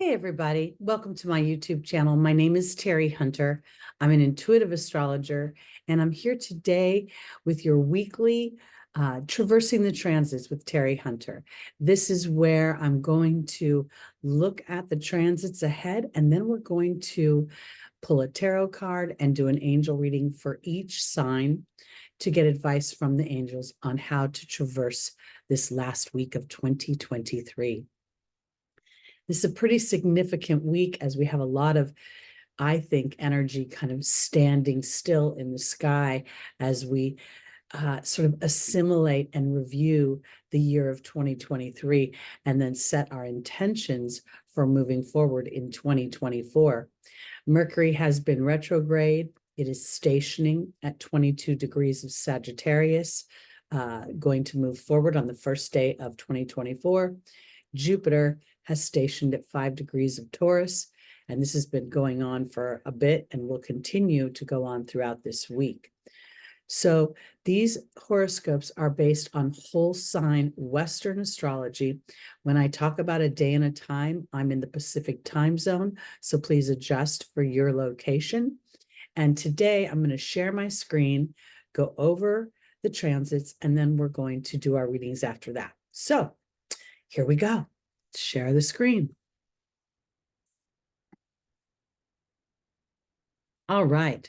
Hey everybody, welcome to my YouTube channel. My name is Teri Hunter. I'm an intuitive astrologer, and I'm here today with your weekly Traversing the Transits with Teri Hunter. This is where I'm going to look at the transits ahead, and then we're going to pull a tarot card and do an angel reading for each sign to get advice from the angels on how to traverse this last week of 2023. This is a pretty significant week as we have a lot of, I think, energy kind of standing still in the sky as we sort of assimilate and review the year of 2023 and then set our intentions for moving forward in 2024. Mercury has been retrograde. It is stationing at 22 degrees of Sagittarius, going to move forward on the first day of 2024. Jupiter has stationed at 5 degrees of Taurus, and this has been going on for a bit and will continue to go on throughout this week. So these horoscopes are based on whole sign Western astrology. When I talk about a day and a time, I'm in the Pacific time zone, so please adjust for your location. And today I'm going to share my screen, go over the transits, and then we're going to do our readings after that. So here we go. Share the screen. All right.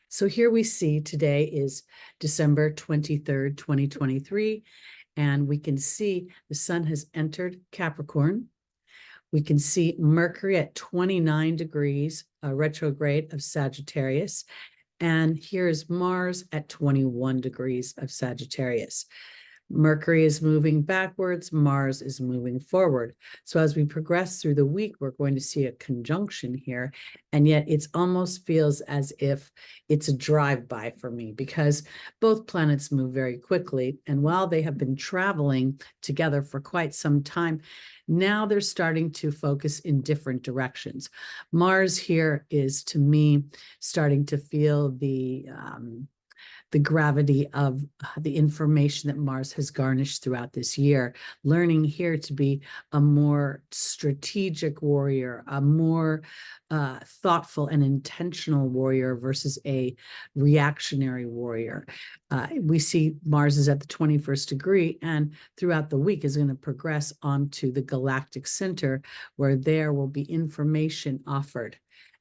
So here we see today is December 23rd, 2023, and we can see the sun has entered Capricorn. We can see Mercury at 29 degrees, retrograde of Sagittarius, and here is Mars at 21 degrees of Sagittarius. Mercury is moving backwards, Mars is moving forward. So as we progress through the week, we're going to see a conjunction here, and yet it almost feels as if it's a drive-by for me because both planets move very quickly, and while they have been traveling together for quite some time, now they're starting to focus in different directions. Mars here is, to me, starting to feel the gravity of the information that Mars has garnished throughout this year, learning here to be a more strategic warrior, a more thoughtful and intentional warrior versus a reactionary warrior. We see Mars is at the 21st degree, and throughout the week is going to progress onto the galactic center, where there will be information offered.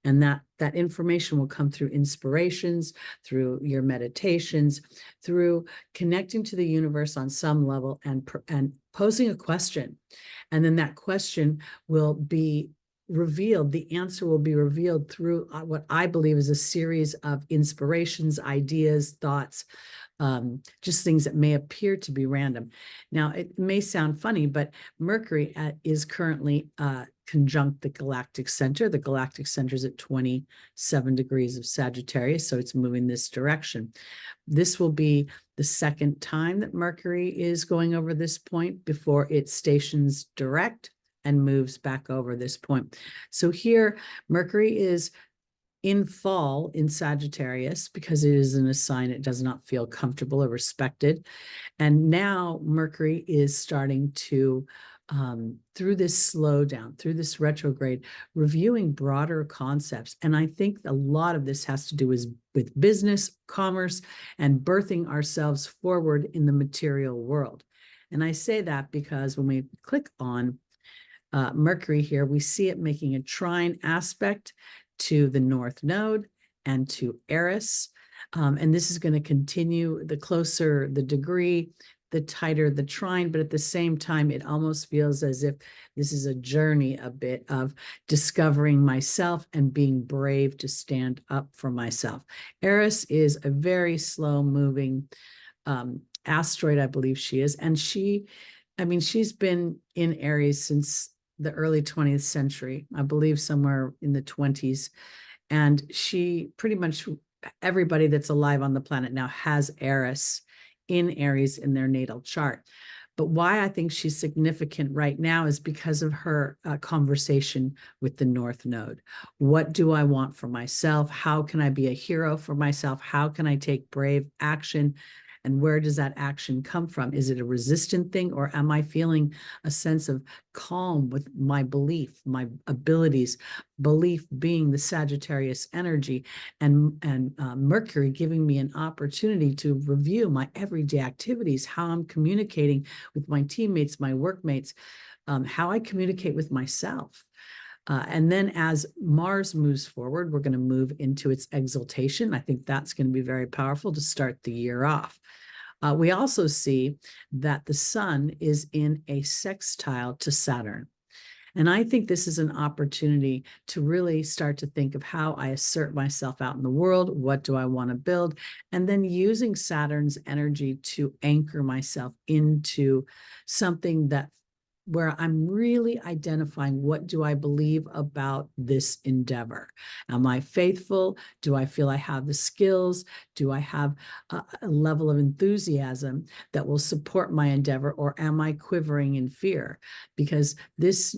And that information will come through inspirations, through your meditations, through connecting to the universe on some level and posing a question. And then that question will be revealed. The answer will be revealed through what I believe is a series of inspirations, ideas, thoughts, just things that may appear to be random. Now, it may sound funny, but Mercury is currently conjunct the galactic center. The galactic center is at 27 degrees of Sagittarius, so it's moving this direction. This will be the second time that Mercury is going over this point before it stations direct and moves back over this point. So here, Mercury is in fall in Sagittarius because it is in a sign it does not feel comfortable or respected. And now Mercury is starting to, through this slowdown, through this retrograde, reviewing broader concepts. And I think a lot of this has to do with business, commerce, and birthing ourselves forward in the material world. And I say that because when we click on Mercury here, we see it making a trine aspect to the North Node and to Aries. And this is going to continue. The closer the degree, the tighter the trine, but at the same time, it almost feels as if this is a journey a bit of discovering myself and being brave to stand up for myself. Aries is a very slow moving asteroid, I believe she is. And she's been in Aries since the early 20th century, I believe somewhere in the 20s. And she pretty much, everybody that's alive on the planet now has Aries in their natal chart. But why I think she's significant right now is because of her conversation with the North Node. What do I want for myself? How can I be a hero for myself? How can I take brave action? And where does that action come from? Is it a resistant thing, or am I feeling a sense of calm with my belief, my abilities, belief being the Sagittarius energy, and Mercury giving me an opportunity to review my everyday activities, how I'm communicating with my teammates, my workmates, how I communicate with myself. And then as Mars moves forward, we're going to move into its exaltation. I think that's going to be very powerful to start the year off. We also see that the sun is in a sextile to Saturn. And I think this is an opportunity to really start to think of how I assert myself out in the world. What do I want to build? And then using Saturn's energy to anchor myself into something that where I'm really identifying, what do I believe about this endeavor? Am I faithful? Do I feel I have the skills? Do I have a level of enthusiasm that will support my endeavor, or am I quivering in fear? Because this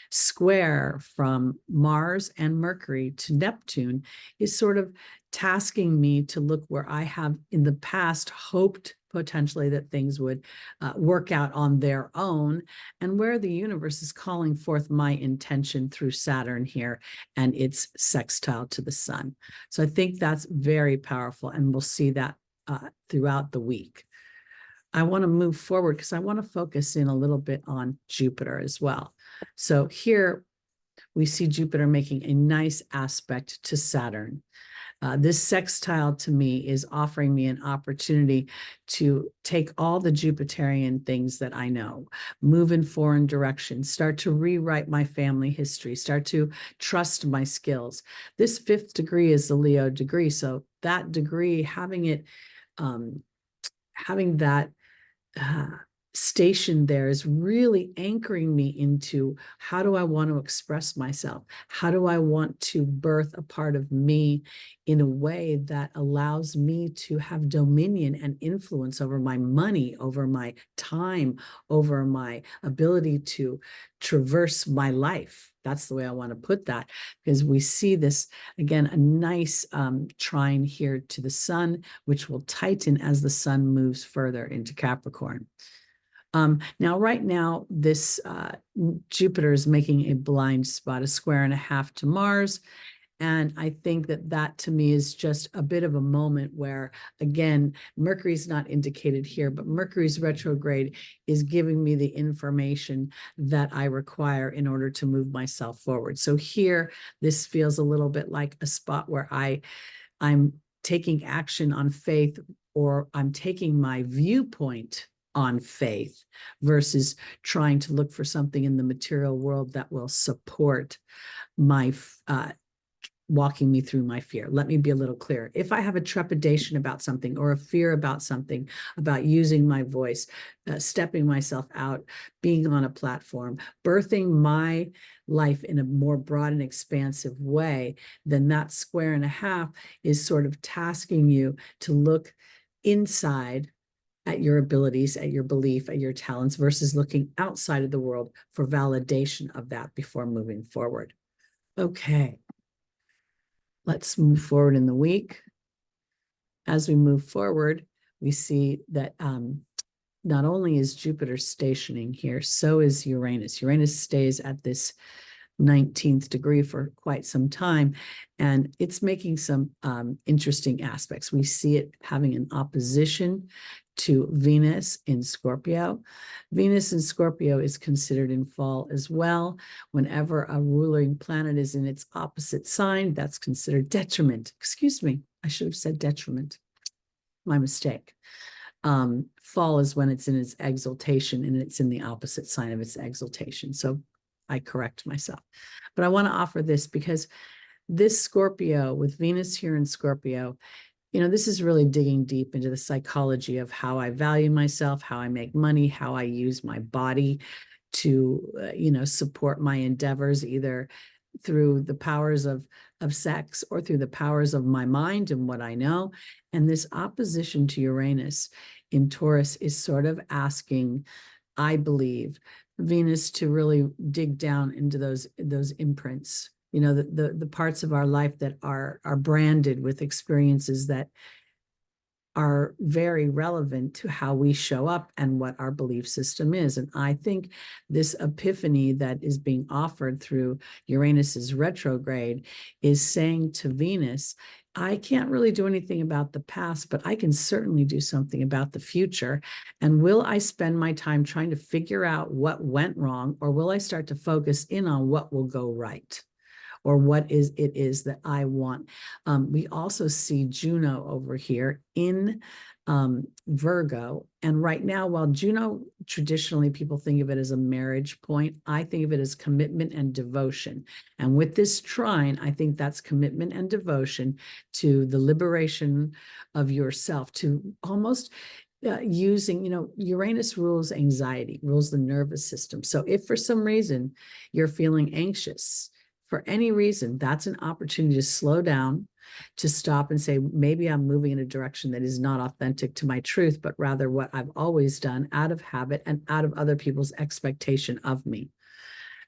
square from Mars and Mercury to Neptune is sort of tasking me to look where I have in the past hoped potentially that things would work out on their own, and where the universe is calling forth my intention through Saturn here and its sextile to the sun. So I think that's very powerful, and we'll see that throughout the week. I want to move forward because I want to focus in a little bit on Jupiter as well. So here we see Jupiter making a nice aspect to Saturn. This sextile to me is offering me an opportunity to take all the Jupiterian things that I know, move in foreign directions, start to rewrite my family history, start to trust my skills. This 5th degree is the Leo degree. So that degree, having that station there is really anchoring me into, how do I want to express myself? How do I want to birth a part of me in a way that allows me to have dominion and influence over my money, over my time, over my ability to traverse my life? That's the way I want to put that, because we see this, again, a nice trine here to the sun, which will tighten as the sun moves further into Capricorn. Now, right now, this Jupiter is making a blind spot, a square and a half to Mars. And I think that that to me is just a bit of a moment where, again, Mercury's not indicated here, but Mercury's retrograde is giving me the information that I require in order to move myself forward. So here, this feels a little bit like a spot where I'm taking action on faith, or I'm taking my viewpoint on faith versus trying to look for something in the material world that will support my walking me through my fear. Let me be a little clearer. If I have a trepidation about something, or a fear about something, about using my voice, stepping myself out, being on a platform, birthing my life in a more broad and expansive way, then that square and a half is sort of tasking you to look inside at your abilities, at your belief, at your talents, versus looking outside of the world for validation of that before moving forward. Okay, let's move forward in the week. As we move forward, we see that not only is Jupiter stationing here, so is Uranus. Uranus stays at this 19th degree for quite some time, and it's making some interesting aspects. We see it having an opposition to Venus in Scorpio. Venus in Scorpio is considered in fall as well. Whenever a ruling planet is in its opposite sign, that's considered detriment. Excuse me, I should have said detriment. My mistake. Fall is when it's in its exaltation and it's in the opposite sign of its exaltation. So I correct myself. But I want to offer this because this Scorpio, with Venus here in Scorpio, you know, this is really digging deep into the psychology of how I value myself, how I make money, how I use my body to, support my endeavors, either through the powers of sex or through the powers of my mind and what I know. And this opposition to Uranus in Taurus is sort of asking, I believe, Venus to really dig down into those imprints, the parts of our life that are branded with experiences that are very relevant to how we show up and what our belief system is. And I think this epiphany that is being offered through Uranus's retrograde is saying to Venus, I can't really do anything about the past, but I can certainly do something about the future. And will I spend my time trying to figure out what went wrong, or will I start to focus in on what will go right? Or what it is that I want. We also see Juno over here in Virgo. And right now, while Juno, traditionally people think of it as a marriage point, I think of it as commitment and devotion. And with this trine, I think that's commitment and devotion to the liberation of yourself, to almost using, Uranus rules anxiety, rules the nervous system. So if for some reason you're feeling anxious, for any reason, that's an opportunity to slow down, to stop and say, maybe I'm moving in a direction that is not authentic to my truth, but rather what I've always done out of habit and out of other people's expectation of me.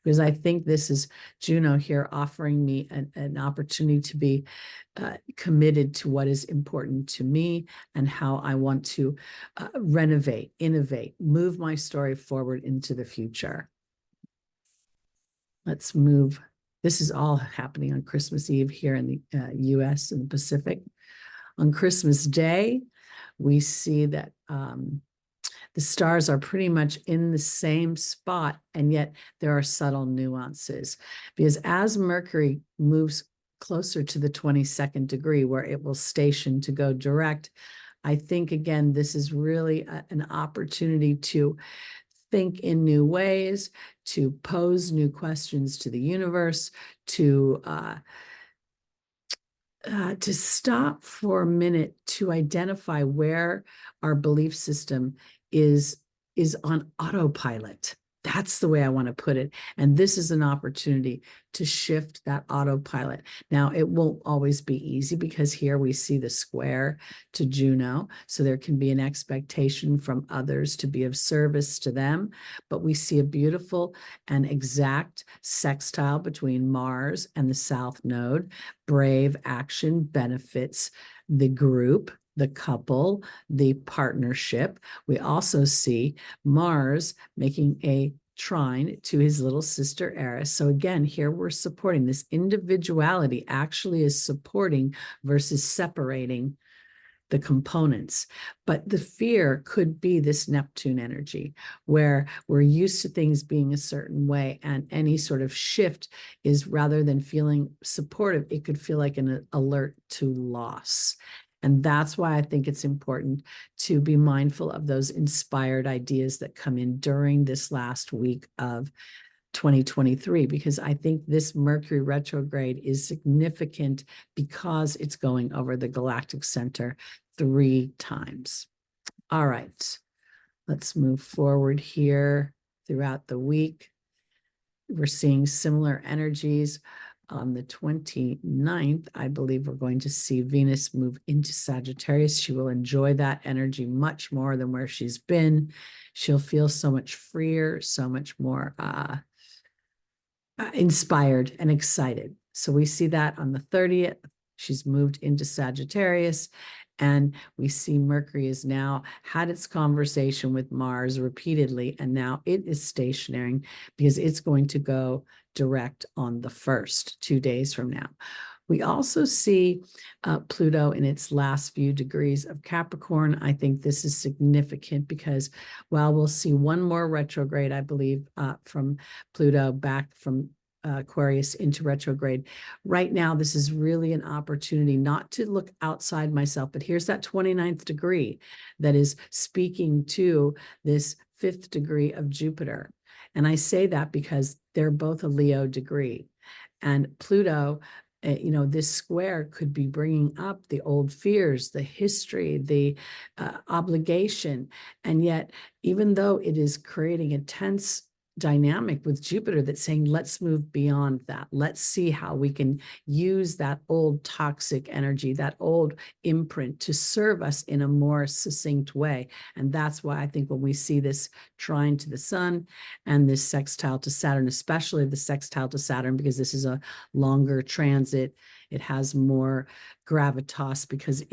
Because I think this is Juno here offering me an opportunity to be committed to what is important to me and how I want to renovate, innovate, move my story forward into the future. Let's move. This is all happening on Christmas Eve here in the US and the Pacific. On Christmas Day, we see that the stars are pretty much in the same spot, and yet there are subtle nuances. Because as Mercury moves closer to the 22nd degree, where it will station to go direct, I think, again, this is really an opportunity to think in new ways, to pose new questions to the universe, to stop for a minute to identify where our belief system is on autopilot. That's the way I want to put it. And this is an opportunity to shift that autopilot. Now, it won't always be easy because here we see the square to Juno. So there can be an expectation from others to be of service to them. But we see a beautiful and exact sextile between Mars and the South Node. Brave action benefits the group, the couple, the partnership. We also see Mars making a trine to his little sister Eris. So again, here we're supporting this individuality actually is supporting versus separating the components. But the fear could be this Neptune energy where we're used to things being a certain way, and any sort of shift is, rather than feeling supportive, it could feel like an alert to loss. And that's why I think it's important to be mindful of those inspired ideas that come in during this last week of 2023, because I think this Mercury retrograde is significant because it's going over the galactic center 3 times. All right, let's move forward here throughout the week. We're seeing similar energies. On the 29th, I believe we're going to see Venus move into Sagittarius. She will enjoy that energy much more than where she's been. She'll feel so much freer, so much more inspired and excited. So we see that on the 30th. She's moved into Sagittarius, and we see Mercury has now had its conversation with Mars repeatedly, and now it is stationary because it's going to go direct on the 1st, 2 days from now. We also see Pluto in its last few degrees of Capricorn. I think this is significant because while we'll see one more retrograde, I believe, from Pluto back from Aquarius into retrograde, right now, this is really an opportunity not to look outside myself, but here's that 29th degree that is speaking to this 5th degree of Jupiter. And I say that because they're both a Leo degree. And Pluto, this square could be bringing up the old fears, the history, the obligation. And yet, even though it is creating a tense dynamic with Jupiter that's saying, let's move beyond that. Let's see how we can use that old toxic energy, that old imprint to serve us in a more succinct way. And that's why I think when we see this trine to the sun and this sextile to Saturn, especially the sextile to Saturn, because this is a longer transit It has more gravitas because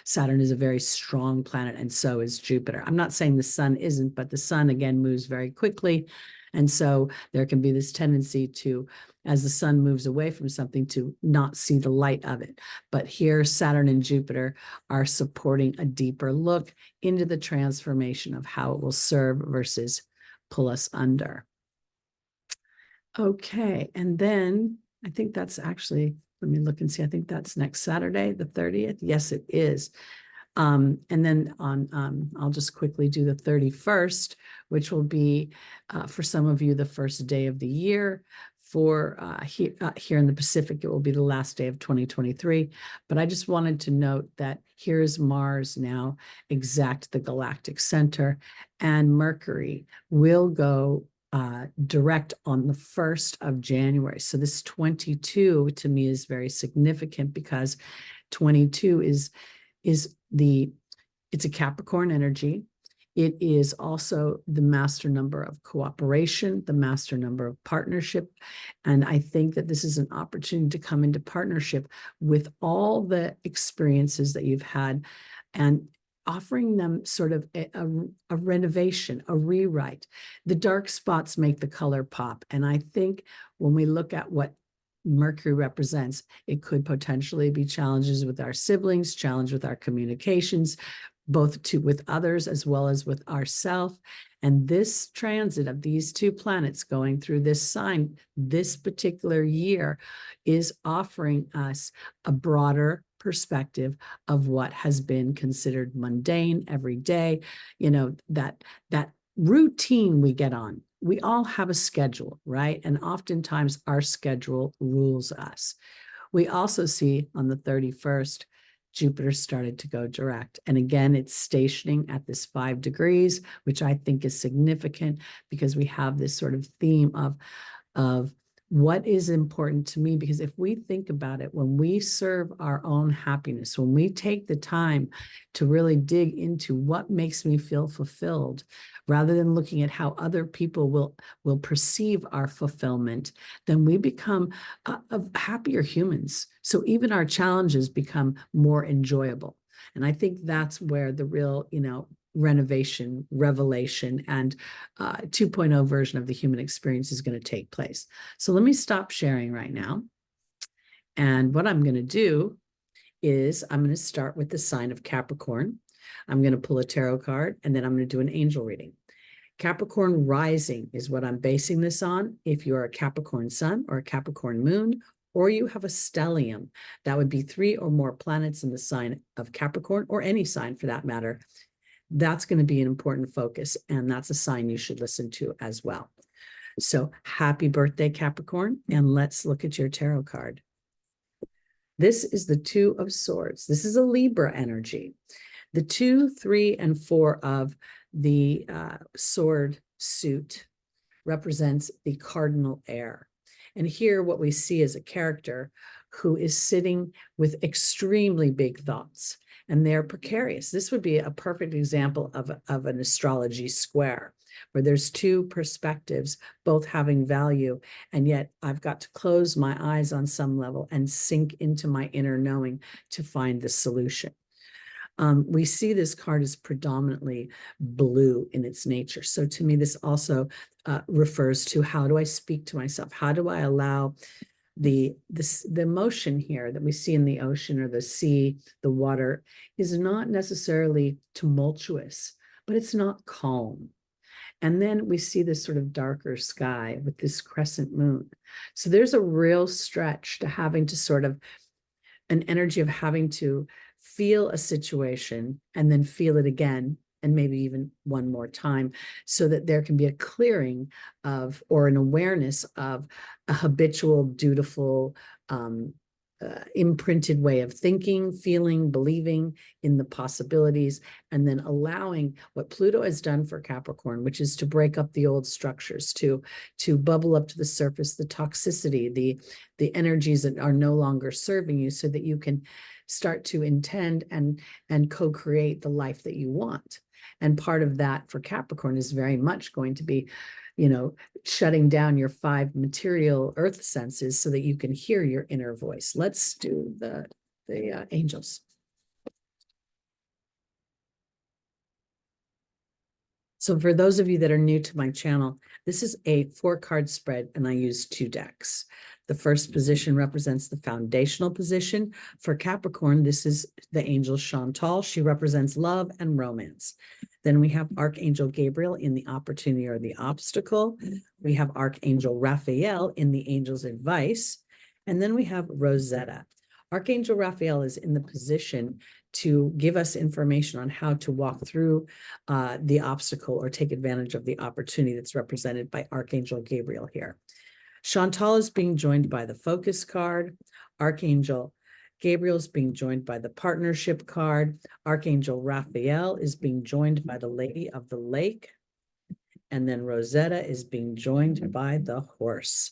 Saturn is a very strong planet, and so is Jupiter. I'm not saying the sun isn't, but the sun again moves very quickly. And so there can be this tendency to, as the sun moves away from something, to not see the light of it. But here, Saturn and Jupiter are supporting a deeper look into the transformation of how it will serve versus pull us under. Okay, and then I think that's actually, let me look and see, I think that's next Saturday, the 30th. Yes, it is. And then I'll just quickly do the 31st, which will be for some of you the first day of the year. For here in the Pacific, it will be the last day of 2023. But I just wanted to note that here's Mars now exact the galactic center, and Mercury will go direct on the 1st of January. So this 22 to me is very significant because 22 it's a Capricorn energy. It is also the master number of cooperation, the master number of partnership. And I think that this is an opportunity to come into partnership with all the experiences that you've had and offering them sort of a renovation, a rewrite. The dark spots make the color pop. And I think when we look at what Mercury represents, it could potentially be challenges with our siblings, challenge with our communications, both with others as well as with ourselves. And this transit of these two planets going through this sign this particular year is offering us a broader perspective of what has been considered mundane every day, that routine we get on. We all have a schedule, right? And oftentimes our schedule rules us. We also see on the 31st, Jupiter started to go direct. And again, it's stationing at this 5 degrees, which I think is significant because we have this sort of theme of what is important to me. Because if we think about it, when we serve our own happiness, when we take the time to really dig into what makes me feel fulfilled, rather than looking at how other people will perceive our fulfillment, then we become happier humans. So even our challenges become more enjoyable. And I think that's where the real, renovation, revelation, and 2.0 version of the human experience is going to take place. So let me stop sharing right now. And what I'm going to do is I'm going to start with the sign of Capricorn. I'm going to pull a tarot card, and then I'm going to do an angel reading. Capricorn rising is what I'm basing this on. If you're a Capricorn sun or a Capricorn moon, or you have a stellium, that would be 3 or more planets in the sign of Capricorn, or any sign for that matter. That's going to be an important focus, and that's a sign you should listen to as well. So happy birthday, Capricorn, and let's look at your tarot card. This is the 2 of Swords. This is a Libra energy. The 2, 3, and 4 of the sword suit represents the cardinal air. And here what we see is a character who is sitting with extremely big thoughts, and they're precarious. This would be a perfect example of an astrology square, where there's 2 perspectives, both having value, and yet I've got to close my eyes on some level and sink into my inner knowing to find the solution. We see this card as predominantly blue in its nature. So to me, this also refers to, how do I speak to myself? How do I allow the emotion here that we see in the ocean or the sea, the water, is not necessarily tumultuous, but it's not calm. And then we see this sort of darker sky with this crescent moon. So there's a real stretch to having to sort of an energy of having to feel a situation and then feel it again, and maybe even one more time, so that there can be a clearing of, or an awareness of, a habitual, dutiful, imprinted way of thinking, feeling, believing in the possibilities, and then allowing what Pluto has done for Capricorn, which is to break up the old structures, to bubble up to the surface the toxicity, the energies that are no longer serving you, so that you can start to intend and co-create the life that you want. And part of that for Capricorn is very much going to be shutting down your 5 material earth senses so that you can hear your inner voice. Let's do the angels. So for those of you that are new to my channel, this is a 4-card spread, and I use 2 decks. The first position represents the foundational position. For Capricorn, this is the angel Chantal. She represents love and romance. Then we have Archangel Gabriel in the opportunity or the obstacle. We have Archangel Raphael in the angel's advice. And then we have Rosetta. Archangel Raphael is in the position to give us information on how to walk through the obstacle or take advantage of the opportunity that's represented by Archangel Gabriel here. Chantal is being joined by the focus card. Archangel Gabriel is being joined by the partnership card. Archangel Raphael is being joined by the Lady of the Lake. And then Rosetta is being joined by the horse.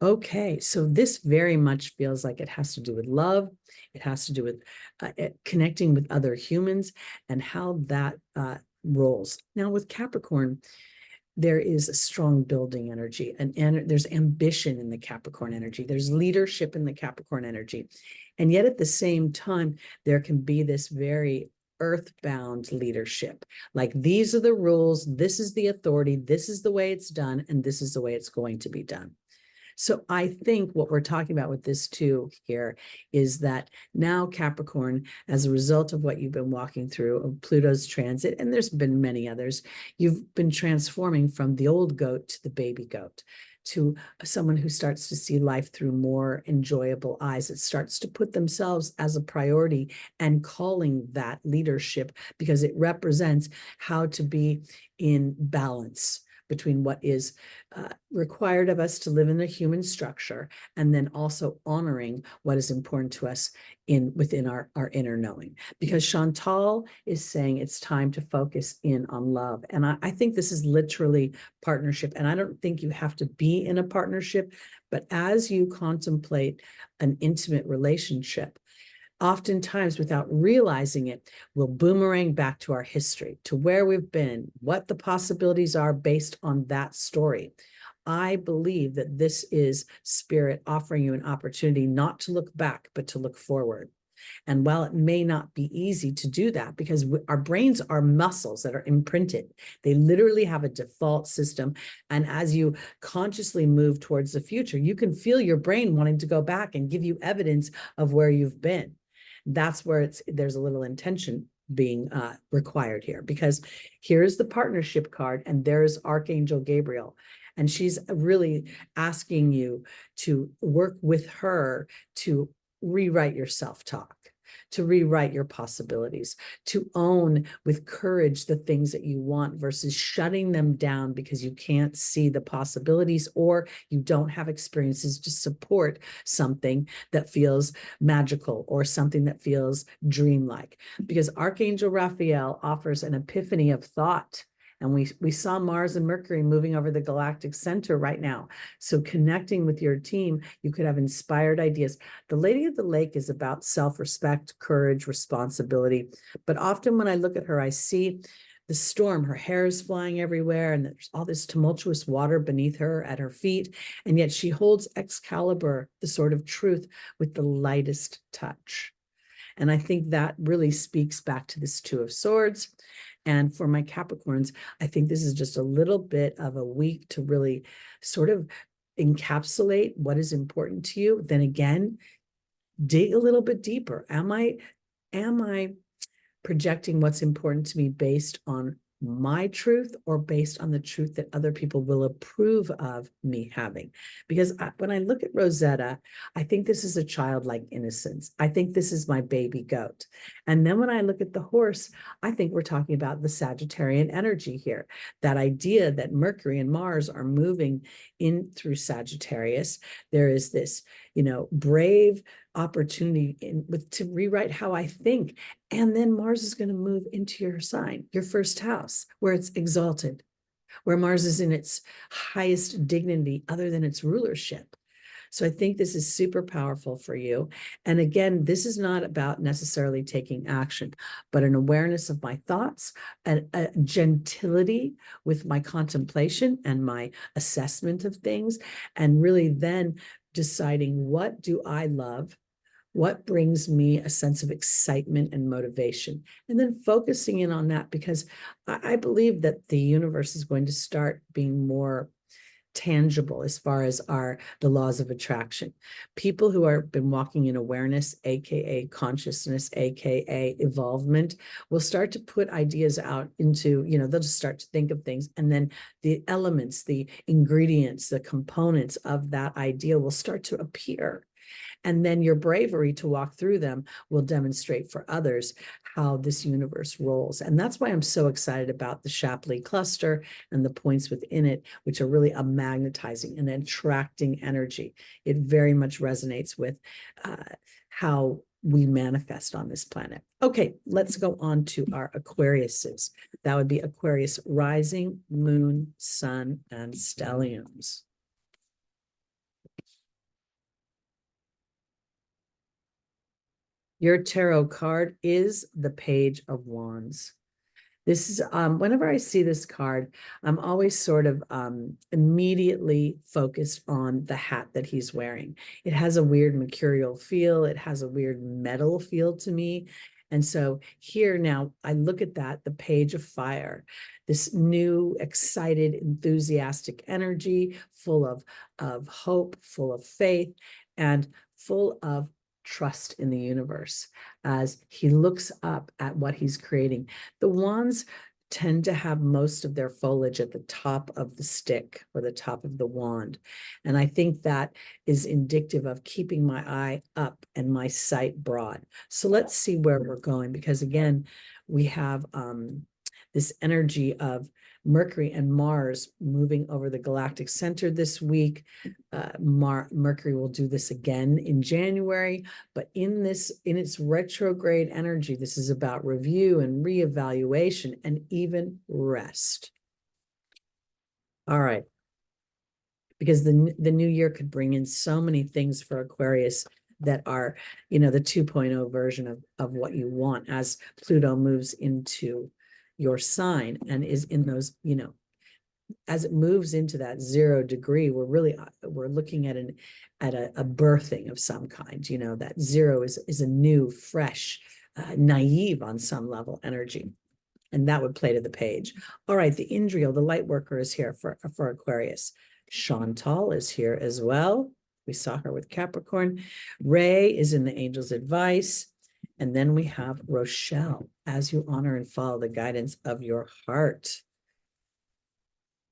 Okay, so this very much feels like it has to do with love. It has to do with connecting with other humans and how that rolls. Now with Capricorn, there is a strong building energy, and there's ambition in the Capricorn energy. There's leadership in the Capricorn energy. And yet at the same time, there can be this very earthbound leadership. Like, these are the rules, this is the authority, this is the way it's done, and this is the way it's going to be done. So I think what we're talking about with this too here is that now Capricorn, as a result of what you've been walking through of Pluto's transit, and there's been many others, you've been transforming from the old goat to the baby goat, to someone who starts to see life through more enjoyable eyes. It starts to put themselves as a priority and calling that leadership because it represents how to be in balance between what is required of us to live in a human structure, and then also honoring what is important to us within our inner knowing. Because Chantal is saying it's time to focus in on love. And I think this is literally partnership. And I don't think you have to be in a partnership, but as you contemplate an intimate relationship, oftentimes without realizing it, we'll boomerang back to our history, to where we've been, what the possibilities are based on that story. I believe that this is Spirit offering you an opportunity not to look back, but to look forward. And while it may not be easy to do that, because our brains are muscles that are imprinted, they literally have a default system. And as you consciously move towards the future, you can feel your brain wanting to go back and give you evidence of where you've been. That's where there's a little intention being required here, because here's the partnership card and there's Archangel Gabriel. And she's really asking you to work with her to rewrite your self-talk, to rewrite your possibilities, to own with courage the things that you want versus shutting them down because you can't see the possibilities or you don't have experiences to support something that feels magical or something that feels dreamlike. Because Archangel Raphael offers an epiphany of thought. And we saw Mars and Mercury moving over the galactic center right now. So connecting with your team, you could have inspired ideas. The Lady of the Lake is about self-respect, courage, responsibility. But often when I look at her, I see the storm. Her hair is flying everywhere, and there's all this tumultuous water beneath her at her feet. And yet she holds Excalibur, the sword of truth, with the lightest touch. And I think that really speaks back to this Two of Swords. And for my Capricorns, I think this is just a little bit of a week to really sort of encapsulate what is important to you. Then again, dig a little bit deeper. Am I projecting what's important to me based on my truth or based on the truth that other people will approve of me having? Because when I look at Rosetta, I think this is a childlike innocence. I think this is my baby goat. And then when I look at the horse, I think we're talking about the Sagittarian energy here. That idea that Mercury and Mars are moving in through Sagittarius. There is this, brave opportunity to rewrite how I think. And then Mars is going to move into your sign, your first house, where it's exalted, where Mars is in its highest dignity other than its rulership. So I think this is super powerful for you. And again, this is not about necessarily taking action, but an awareness of my thoughts, a gentility with my contemplation and my assessment of things, and really then deciding, what do I love? What brings me a sense of excitement and motivation? And then focusing in on that, because I believe that the universe is going to start being more tangible as far as the laws of attraction. People who are been walking in awareness, aka consciousness, aka evolvement, will start to put ideas out into, they'll just start to think of things, and then the elements, the ingredients, the components of that idea will start to appear. And then your bravery to walk through them will demonstrate for others how this universe rolls. And that's why I'm so excited about the Shapley cluster and the points within it, which are really a magnetizing and attracting energy. It very much resonates with how we manifest on this planet. Okay, let's go on to our Aquariuses. That would be Aquarius rising, moon, sun, and stelliums. Your tarot card is the Page of Wands. This is, whenever I see this card, I'm always sort of immediately focused on the hat that he's wearing. It has a weird mercurial feel. It has a weird metal feel to me. And so here now, I look at that, the Page of Fire, this new, excited, enthusiastic energy, full of hope, full of faith, and full of trust in the universe as he looks up at what he's creating. The wands tend to have most of their foliage at the top of the stick or the top of the wand. And I think that is indicative of keeping my eye up and my sight broad. So let's see where we're going, because again, we have this energy of Mercury and Mars moving over the galactic center this week. Mercury will do this again in January, but in its retrograde energy, this is about review and reevaluation and even rest. All right. Because the new year could bring in so many things for Aquarius that are, the 2.0 version of what you want as Pluto moves into your sign and is in those, as it moves into that 0 degree, we're looking at a birthing of some kind. That 0 is a new, fresh, naive on some level energy. And that would play to the page. All right, the Indriel, the light worker, is here for Aquarius. Chantal is here as well. We saw her with Capricorn. Ray is in the Angel's Advice. And then we have Rochelle, as you honor and follow the guidance of your heart.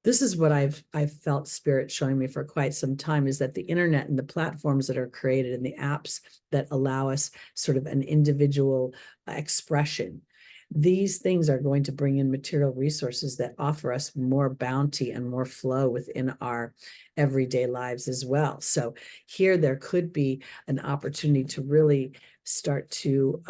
This is what I've felt Spirit showing me for quite some time, is that the internet and the platforms that are created and the apps that allow us sort of an individual expression, these things are going to bring in material resources that offer us more bounty and more flow within our everyday lives as well. So here there could be an opportunity to really start to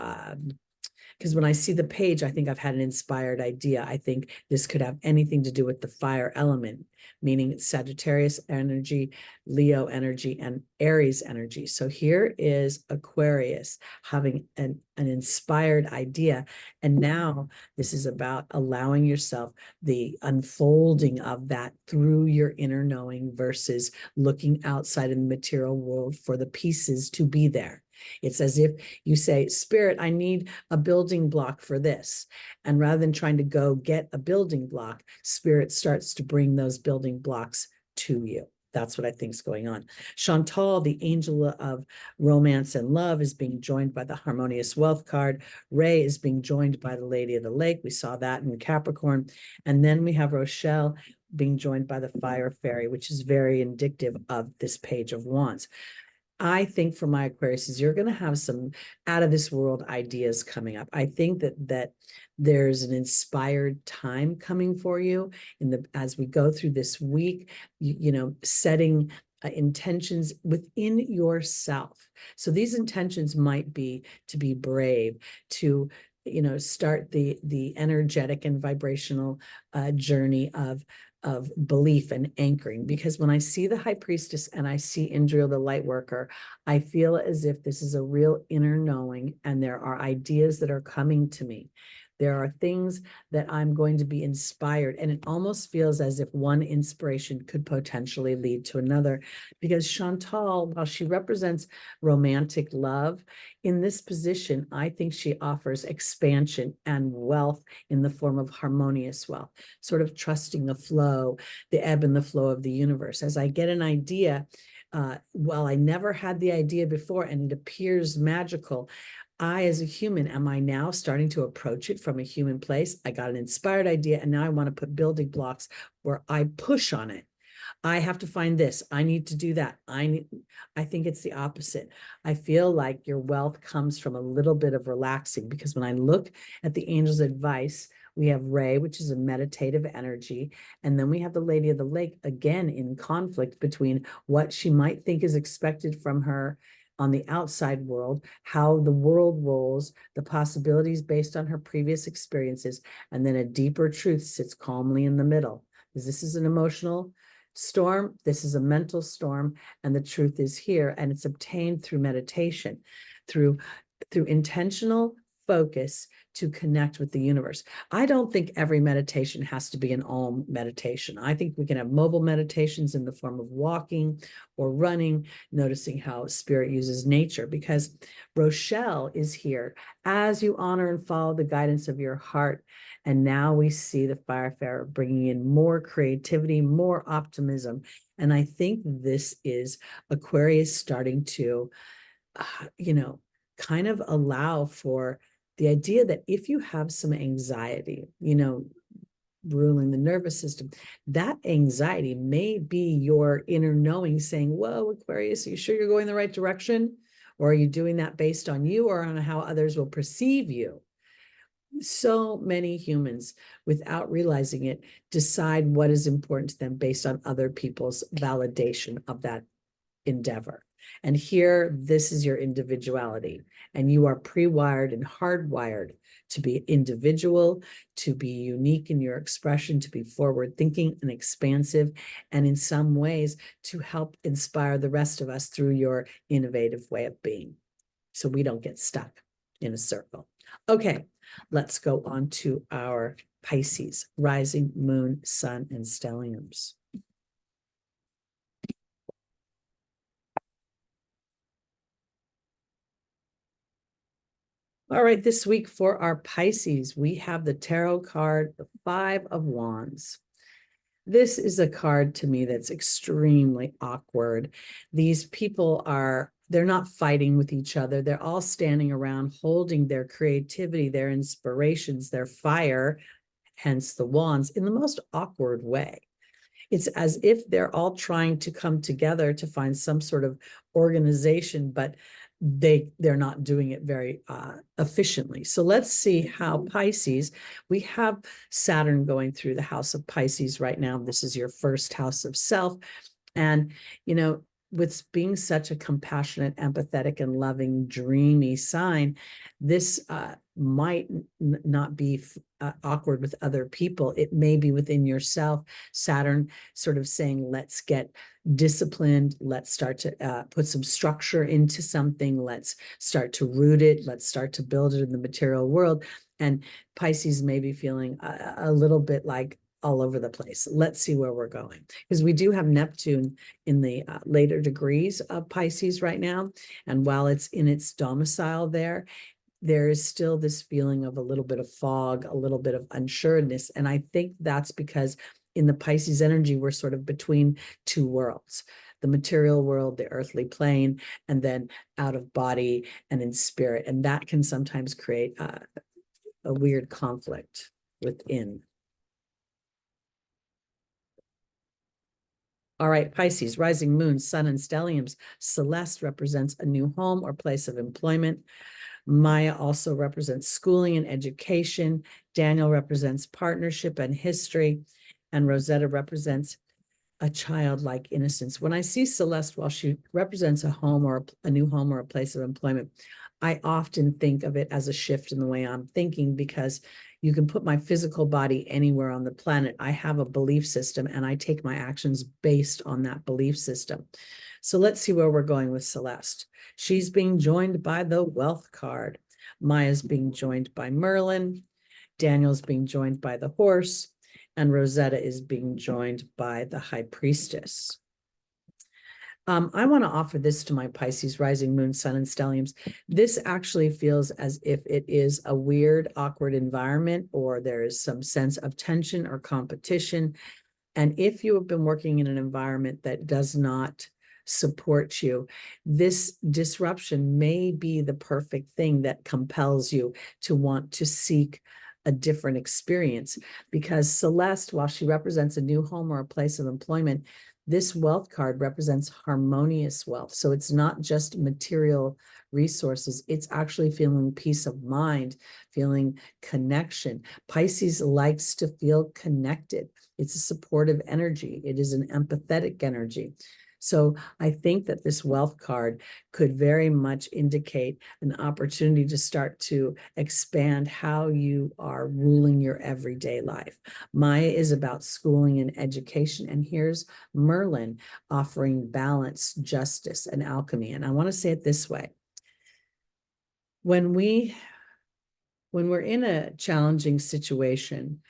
because when I see the page, I think I've had an inspired idea. I think this could have anything to do with the fire element, meaning Sagittarius energy, Leo energy, and Aries energy. So here is Aquarius having an inspired idea. And now this is about allowing yourself the unfolding of that through your inner knowing versus looking outside in the material world for the pieces to be there. It's as if you say, Spirit, I need a building block for this. And rather than trying to go get a building block, Spirit starts to bring those building blocks to you. That's what I think is going on. Chantal, the angel of romance and love, is being joined by the harmonious wealth card. Ray is being joined by the Lady of the Lake. We saw that in Capricorn. And then we have Rochelle being joined by the fire fairy, which is very indicative of this Page of Wands. I think for my Aquarius, you're going to have some out of this world ideas coming up. I think that there's an inspired time coming for you as we go through this week, setting intentions within yourself. So these intentions might be to be brave, to start the energetic and vibrational journey of of belief and anchoring, because when I see the high priestess and I see Indra, the light worker, I feel as if this is a real inner knowing, and there are ideas that are coming to me. There are things that I'm going to be inspired, and it almost feels as if one inspiration could potentially lead to another, because Chantal, while she represents romantic love, in this position, I think she offers expansion and wealth in the form of harmonious wealth, sort of trusting the flow, the ebb and the flow of the universe. As I get an idea, while I never had the idea before and it appears magical, I, as a human, am I now starting to approach it from a human place? I got an inspired idea, and now I want to put building blocks where I push on it. I have to find this. I need to do that. I think it's the opposite. I feel like your wealth comes from a little bit of relaxing, because when I look at the angel's advice, we have Ray, which is a meditative energy. And then we have the Lady of the Lake, again, in conflict between what she might think is expected from her on the outside world, how the world rolls, the possibilities based on her previous experiences, and then a deeper truth sits calmly in the middle. Because this is an emotional storm, this is a mental storm, and the truth is here, and it's obtained through meditation, through intentional focus to connect with the universe. I don't think every meditation has to be an Om meditation. I think we can have mobile meditations in the form of walking or running, noticing how spirit uses nature, because Rochelle is here as you honor and follow the guidance of your heart. And now we see the Firefarer bringing in more creativity, more optimism. And I think this is Aquarius starting to, kind of allow for the idea that if you have some anxiety, ruling the nervous system, that anxiety may be your inner knowing saying, whoa, Aquarius, are you sure you're going the right direction? Or are you doing that based on you or on how others will perceive you? So many humans, without realizing it, decide what is important to them based on other people's validation of that endeavor. And here, this is your individuality, and you are pre-wired and hardwired to be individual, to be unique in your expression, to be forward thinking and expansive, and in some ways to help inspire the rest of us through your innovative way of being, so we don't get stuck in a circle. Okay, let's go on to our Pisces, rising, moon, sun, and stelliums. All right, this week for our Pisces, we have the tarot card, the Five of Wands. This is a card to me that's extremely awkward. These people they're not fighting with each other. They're all standing around holding their creativity, their inspirations, their fire, hence the wands, in the most awkward way. It's as if they're all trying to come together to find some sort of organization, but they're not doing it very efficiently. So let's see how Pisces, we have Saturn going through the house of Pisces right now. This is your first house of self. And, with being such a compassionate, empathetic, and loving, dreamy sign, this might not be awkward with other people. It may be within yourself. Saturn sort of saying, let's get disciplined. Let's start to put some structure into something. Let's start to root it. Let's start to build it in the material world. And Pisces may be feeling a little bit like all over the place. Let's see where we're going, because we do have Neptune in the later degrees of Pisces right now. And while it's in its domicile there is still this feeling of a little bit of fog, a little bit of unsureness. And I think that's because in the Pisces energy, we're sort of between two worlds, the material world, the earthly plane, and then out of body and in spirit. And that can sometimes create a weird conflict within. All right, Pisces, rising, moon, sun, and stelliums. Celeste represents a new home or place of employment. Maya also represents schooling and education. Daniel represents partnership and history. And Rosetta represents a childlike innocence. When I see Celeste, while she represents a home or a new home or a place of employment, I often think of it as a shift in the way I'm thinking, because you can put my physical body anywhere on the planet. I have a belief system and I take my actions based on that belief system. So let's see where we're going with Celeste. She's being joined by the Wealth card. Maya's being joined by Merlin. Daniel's being joined by the Horse. And Rosetta is being joined by the High Priestess. I want to offer this to my Pisces, rising, moon, sun, and stelliums. This actually feels as if it is a weird, awkward environment, or there is some sense of tension or competition. And if you have been working in an environment that does not support you, this disruption may be the perfect thing that compels you to want to seek a different experience. Because Celeste, while she represents a new home or a place of employment, this wealth card represents harmonious wealth. So it's not just material resources. It's actually feeling peace of mind, feeling connection. Pisces likes to feel connected. It's a supportive energy. It is an empathetic energy. So I think that this wealth card could very much indicate an opportunity to start to expand how you are ruling your everyday life. Maya is about schooling and education. And here's Merlin offering balance, justice, and alchemy. And I want to say it this way. When we're in a challenging situation,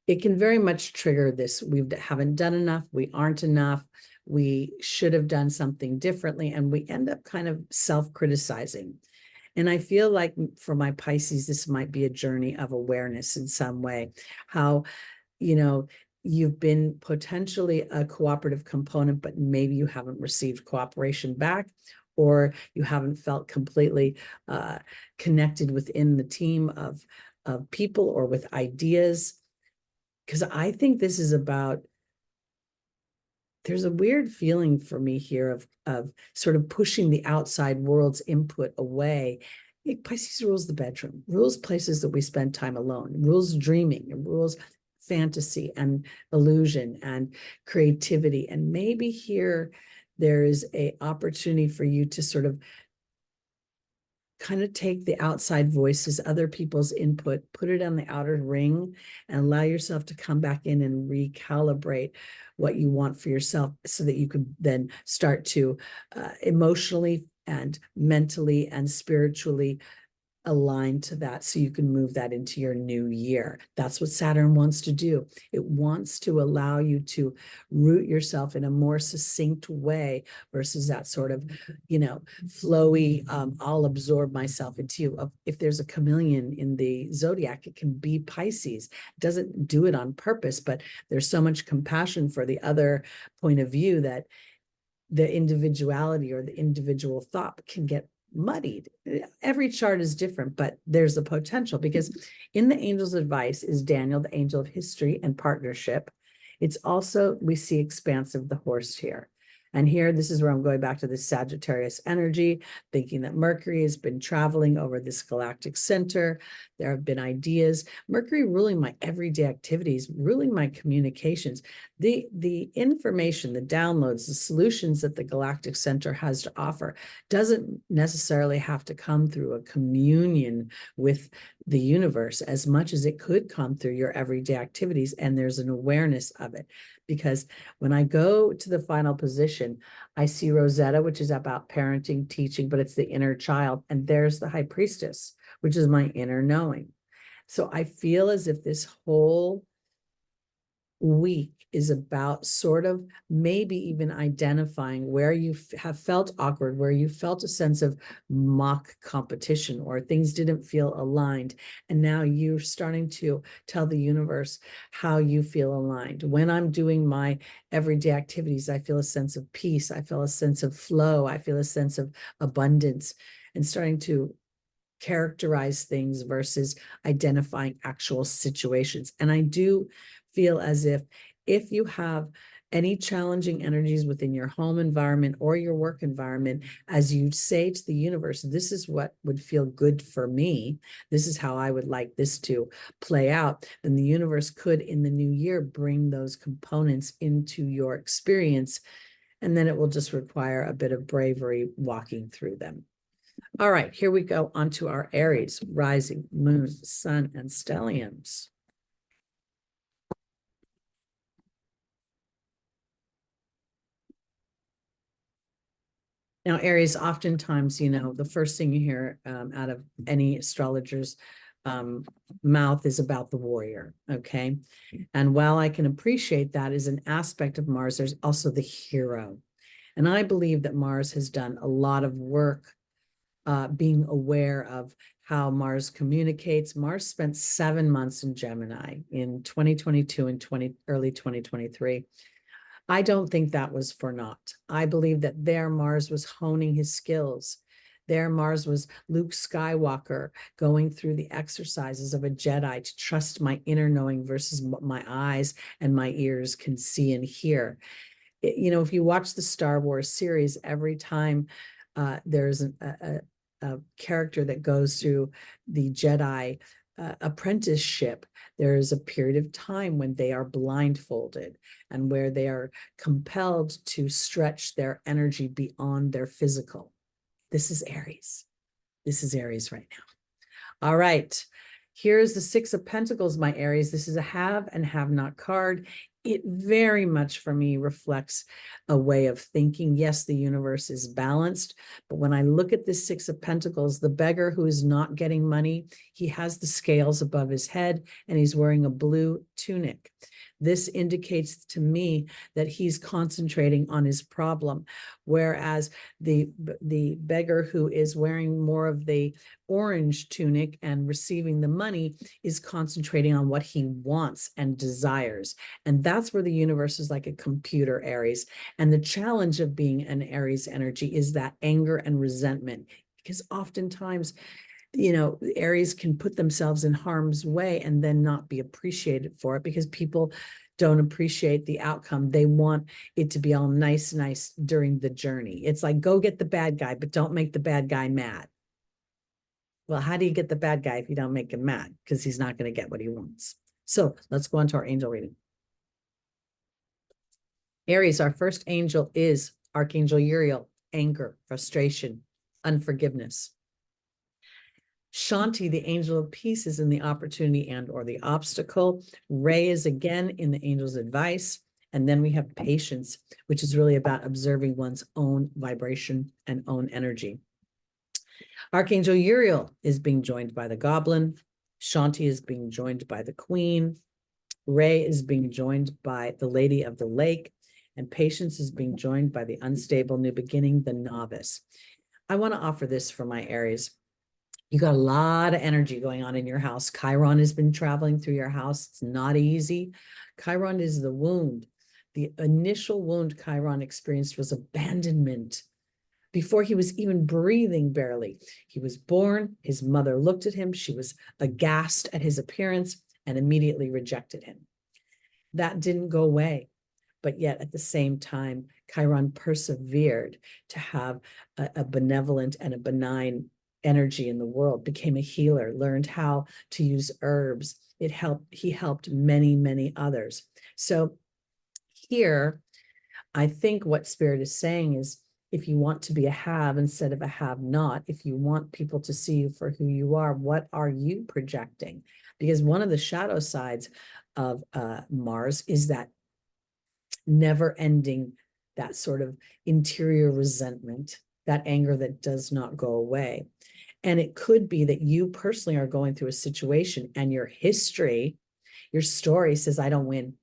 it can very much trigger this. We haven't done enough. We aren't enough. We should have done something differently. And we end up kind of self-criticizing. And I feel like for my Pisces, this might be a journey of awareness in some way. How, you've been potentially a cooperative component, but maybe you haven't received cooperation back, or you haven't felt completely connected within the team of people or with ideas. Because I think this is about, there's a weird feeling for me here of sort of pushing the outside world's input away. Pisces rules the bedroom, rules places that we spend time alone, rules dreaming, and rules fantasy and illusion and creativity. And maybe here there is an opportunity for you to sort of kind of take the outside voices, other people's input, put it on the outer ring, and allow yourself to come back in and recalibrate what you want for yourself, so that you can then start to emotionally and mentally and spiritually align to that, so you can move that into your new year. That's what Saturn wants to do. It wants to allow you to root yourself in a more succinct way versus that sort of, flowy, I'll absorb myself into you. If there's a chameleon in the Zodiac, it can be Pisces. It doesn't do it on purpose, but there's so much compassion for the other point of view that the individuality or the individual thought can get muddied. Every chart is different, but there's a potential, because in the angel's advice is Daniel, the angel of history and partnership. It's also, we see expansive, the Horse here. And here, this is where I'm going back to this Sagittarius energy, thinking that Mercury has been traveling over this galactic center. There have been ideas. Mercury ruling my everyday activities, ruling my communications, the information, the downloads, the solutions that the galactic center has to offer doesn't necessarily have to come through a communion with the universe as much as it could come through your everyday activities. And there's an awareness of it. Because when I go to the final position, I see Rosetta, which is about parenting, teaching, but it's the inner child. And there's the High Priestess, which is my inner knowing. So I feel as if this whole week is about sort of maybe even identifying where you have felt awkward, where you felt a sense of mock competition, or things didn't feel aligned. And now you're starting to tell the universe how you feel aligned. When I'm doing my everyday activities, I feel a sense of peace. I feel a sense of flow. I feel a sense of abundance, and starting to characterize things versus identifying actual situations. And I do feel as if you have any challenging energies within your home environment or your work environment, as you say to the universe, this is what would feel good for me, this is how I would like this to play out, then the universe could, in the new year, bring those components into your experience. And then it will just require a bit of bravery walking through them. All right, here we go onto our Aries, rising, moon, sun, and stelliums. Now, Aries, oftentimes, the first thing you hear out of any astrologer's mouth is about the warrior, okay? And while I can appreciate that as an aspect of Mars, there's also the hero. And I believe that Mars has done a lot of work being aware of how Mars communicates. Mars spent 7 months in Gemini in 2022 and early 2023. I don't think that was for naught. I believe that there Mars was honing his skills. There Mars was Luke Skywalker going through the exercises of a Jedi to trust my inner knowing versus what my eyes and my ears can see and hear. If you watch the Star Wars series, every time there's a character that goes through the Jedi apprenticeship, there is a period of time when they are blindfolded and where they are compelled to stretch their energy beyond their physical. This is Aries. This is Aries right now. All right. Here's the Six of Pentacles, my Aries. This is a have and have not card. It very much for me reflects a way of thinking. Yes, the universe is balanced, but when I look at this Six of Pentacles, the beggar who is not getting money, he has the scales above his head and he's wearing a blue tunic. This indicates to me that he's concentrating on his problem, whereas the beggar who is wearing more of the orange tunic and receiving the money is concentrating on what he wants and desires. And that's where the universe is like a computer, Aries. And the challenge of being an Aries energy is that anger and resentment, because oftentimes Aries can put themselves in harm's way and then not be appreciated for it because people don't appreciate the outcome. They want it to be all nice during the journey. It's like, go get the bad guy, but don't make the bad guy mad. Well, how do you get the bad guy if you don't make him mad? Because he's not going to get what he wants. So let's go on to our angel reading. Aries, our first angel is Archangel Uriel, anger, frustration, unforgiveness. Shanti, the angel of peace, is in the opportunity and or the obstacle. Ray is again in the angel's advice. And then we have patience, which is really about observing one's own vibration and own energy. Archangel Uriel is being joined by the goblin. Shanti is being joined by the queen. Ray is being joined by the lady of the lake. And patience is being joined by the unstable new beginning, the novice. I want to offer this for my Aries. You got a lot of energy going on in your house. Chiron has been traveling through your house. It's not easy. Chiron is the wound. The initial wound Chiron experienced was abandonment. Before he was even breathing barely. He was born. His mother looked at him. She was aghast at his appearance and immediately rejected him. That didn't go away. But yet at the same time, Chiron persevered to have a benevolent and a benign energy in the world, became a healer, learned how to use herbs. He helped many, many others. So here, I think what Spirit is saying is, if you want to be a have instead of a have not, if you want people to see you for who you are, what are you projecting? Because one of the shadow sides of Mars is that never ending, that sort of interior resentment, that anger that does not go away. And it could be that you personally are going through a situation and your history, your story says, I don't win.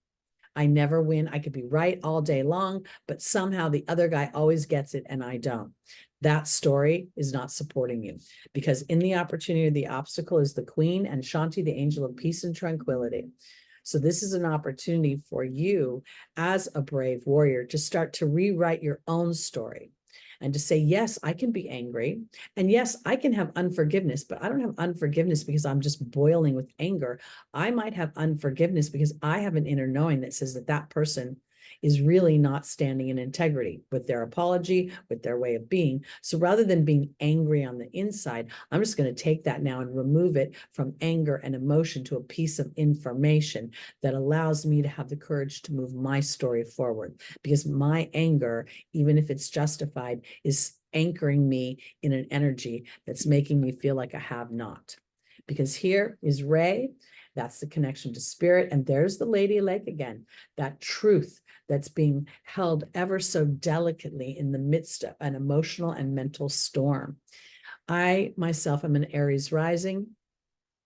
I never win. I could be right all day long, but somehow the other guy always gets it and I don't. That story is not supporting you, because in the opportunity, the obstacle is the queen and Shanti, the angel of peace and tranquility. So this is an opportunity for you as a brave warrior to start to rewrite your own story and to say, yes, I can be angry. And yes, I can have unforgiveness, but I don't have unforgiveness because I'm just boiling with anger. I might have unforgiveness because I have an inner knowing that says that that person is really not standing in integrity with their apology, with their way of being. So rather than being angry on the inside, I'm just going to take that now and remove it from anger and emotion to a piece of information that allows me to have the courage to move my story forward. Because my anger, even if it's justified, is anchoring me in an energy that's making me feel like a have not. Because here is Ray. That's the connection to spirit. And there's the Lady Lake again, that truth that's being held ever so delicately in the midst of an emotional and mental storm. I myself am an Aries rising.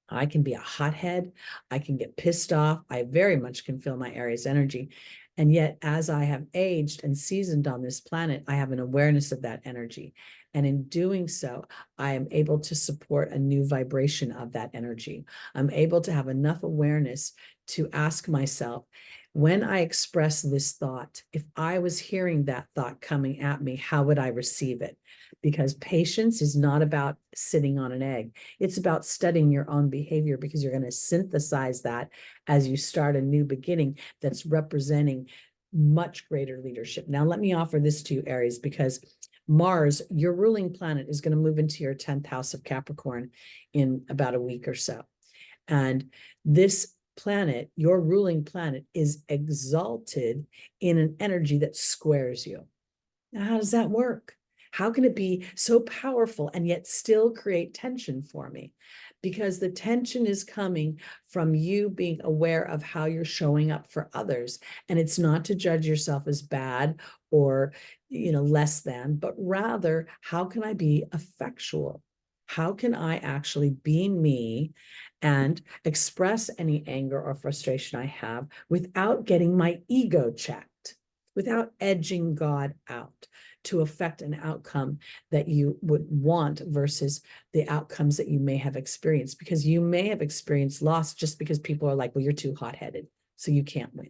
I can be a hothead. I can get pissed off. I very much can feel my Aries energy. And yet, as I have aged and seasoned on this planet, I have an awareness of that energy. And in doing so, I am able to support a new vibration of that energy. I'm able to have enough awareness to ask myself, when I express this thought, if I was hearing that thought coming at me, how would I receive it? Because patience is not about sitting on an egg. It's about studying your own behavior, because you're going to synthesize that as you start a new beginning that's representing much greater leadership. Now, let me offer this to you, Aries, because Mars, your ruling planet, is going to move into your 10th house of Capricorn in about a week or so. And this planet, your ruling planet, is exalted in an energy that squares you. Now, how does that work? How can it be so powerful and yet still create tension for me? Because the tension is coming from you being aware of how you're showing up for others. And it's not to judge yourself as bad or, less than, but rather, how can I be effectual? How can I actually be me and express any anger or frustration I have without getting my ego checked, without edging God out to affect an outcome that you would want versus the outcomes that you may have experienced? Because you may have experienced loss just because people are like, well, you're too hot-headed, so you can't win.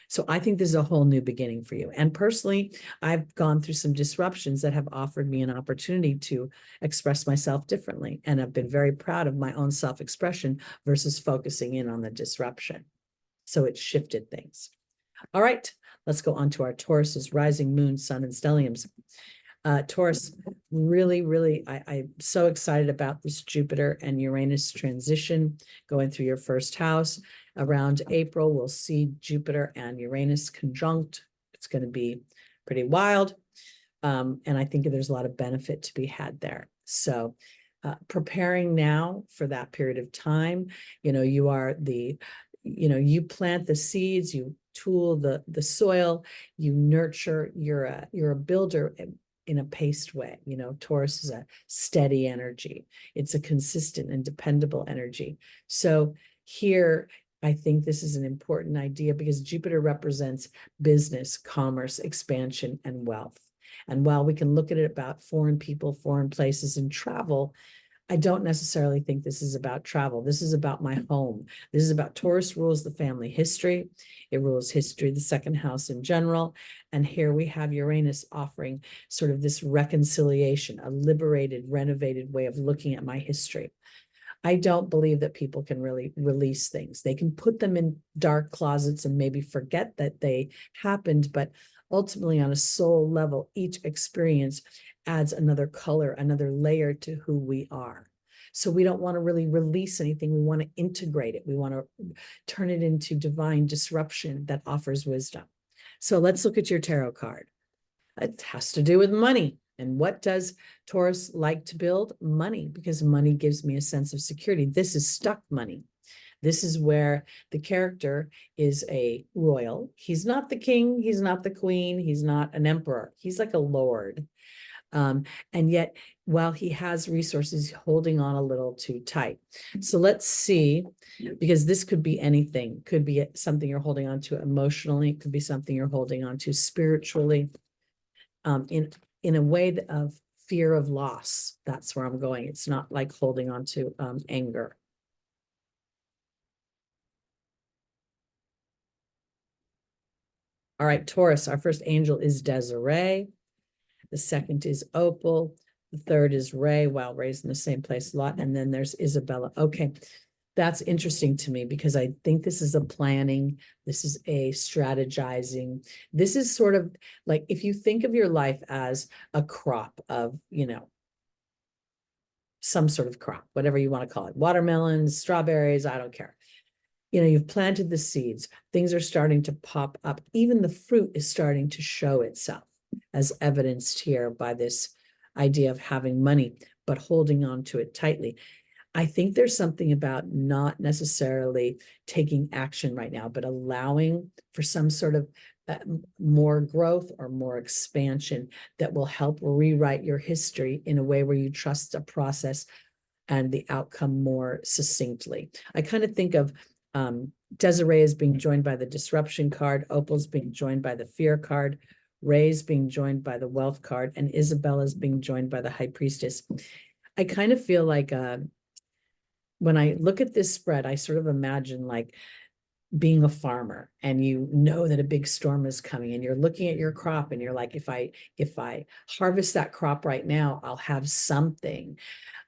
So I think this is a whole new beginning for you. And personally, I've gone through some disruptions that have offered me an opportunity to express myself differently. And I've been very proud of my own self-expression versus focusing in on the disruption. So it shifted things. All right, let's go on to our Taurus's rising moon, sun, and stelliums. Taurus, really, I'm so excited about this Jupiter and Uranus transition going through your first house. Around April, we'll see Jupiter and Uranus conjunct. It's going to be pretty wild. And I think there's a lot of benefit to be had there. So preparing now for that period of time, you are you plant the seeds, you tool the soil, you nurture, you're a builder in a paced way. Taurus is a steady energy. It's a consistent and dependable energy. So here, I think this is an important idea because Jupiter represents business, commerce, expansion, and wealth. And while we can look at it about foreign people, foreign places, and travel, I don't necessarily think this is about travel. This is about my home. This is about Taurus rules the family history. It rules history, the second house in general. And here we have Uranus offering sort of this reconciliation, a liberated, renovated way of looking at my history. I don't believe that people can really release things. They can put them in dark closets and maybe forget that they happened, but ultimately on a soul level, each experience adds another color, another layer to who we are. So we don't want to really release anything. We want to integrate it. We want to turn it into divine disruption that offers wisdom. So let's look at your tarot card. It has to do with money. And what does Taurus like to build? Money, because money gives me a sense of security. This is stuck money. This is where the character is a royal. He's not the king. He's not the queen. He's not an emperor. He's like a lord. And yet, while he has resources, he's holding on a little too tight. So let's see, because this could be anything. Could be something you're holding on to emotionally. It could be something you're holding on to spiritually. In a way of fear of loss. That's where I'm going. It's not like holding on to anger. All right, Taurus, our first angel is Desiree. The second is Opal. The third is Ray. Wow, Ray's in the same place a lot. And then there's Isabella. Okay. That's interesting to me because I think this is a planning, this is a strategizing. This is sort of like if you think of your life as a crop of, some sort of crop, whatever you want to call it, watermelons, strawberries, I don't care. You've planted the seeds, things are starting to pop up. Even the fruit is starting to show itself, as evidenced here by this idea of having money, but holding on to it tightly. I think there's something about not necessarily taking action right now, but allowing for some sort of more growth or more expansion that will help rewrite your history in a way where you trust the process and the outcome more succinctly. I kind of think of Desiree as being joined by the disruption card, Opal's being joined by the fear card, Ray's being joined by the wealth card, and Isabella's being joined by the high priestess. I kind of feel like when I look at this spread, I sort of imagine like being a farmer and you know that a big storm is coming and you're looking at your crop and you're like, if I harvest that crop right now, I'll have something.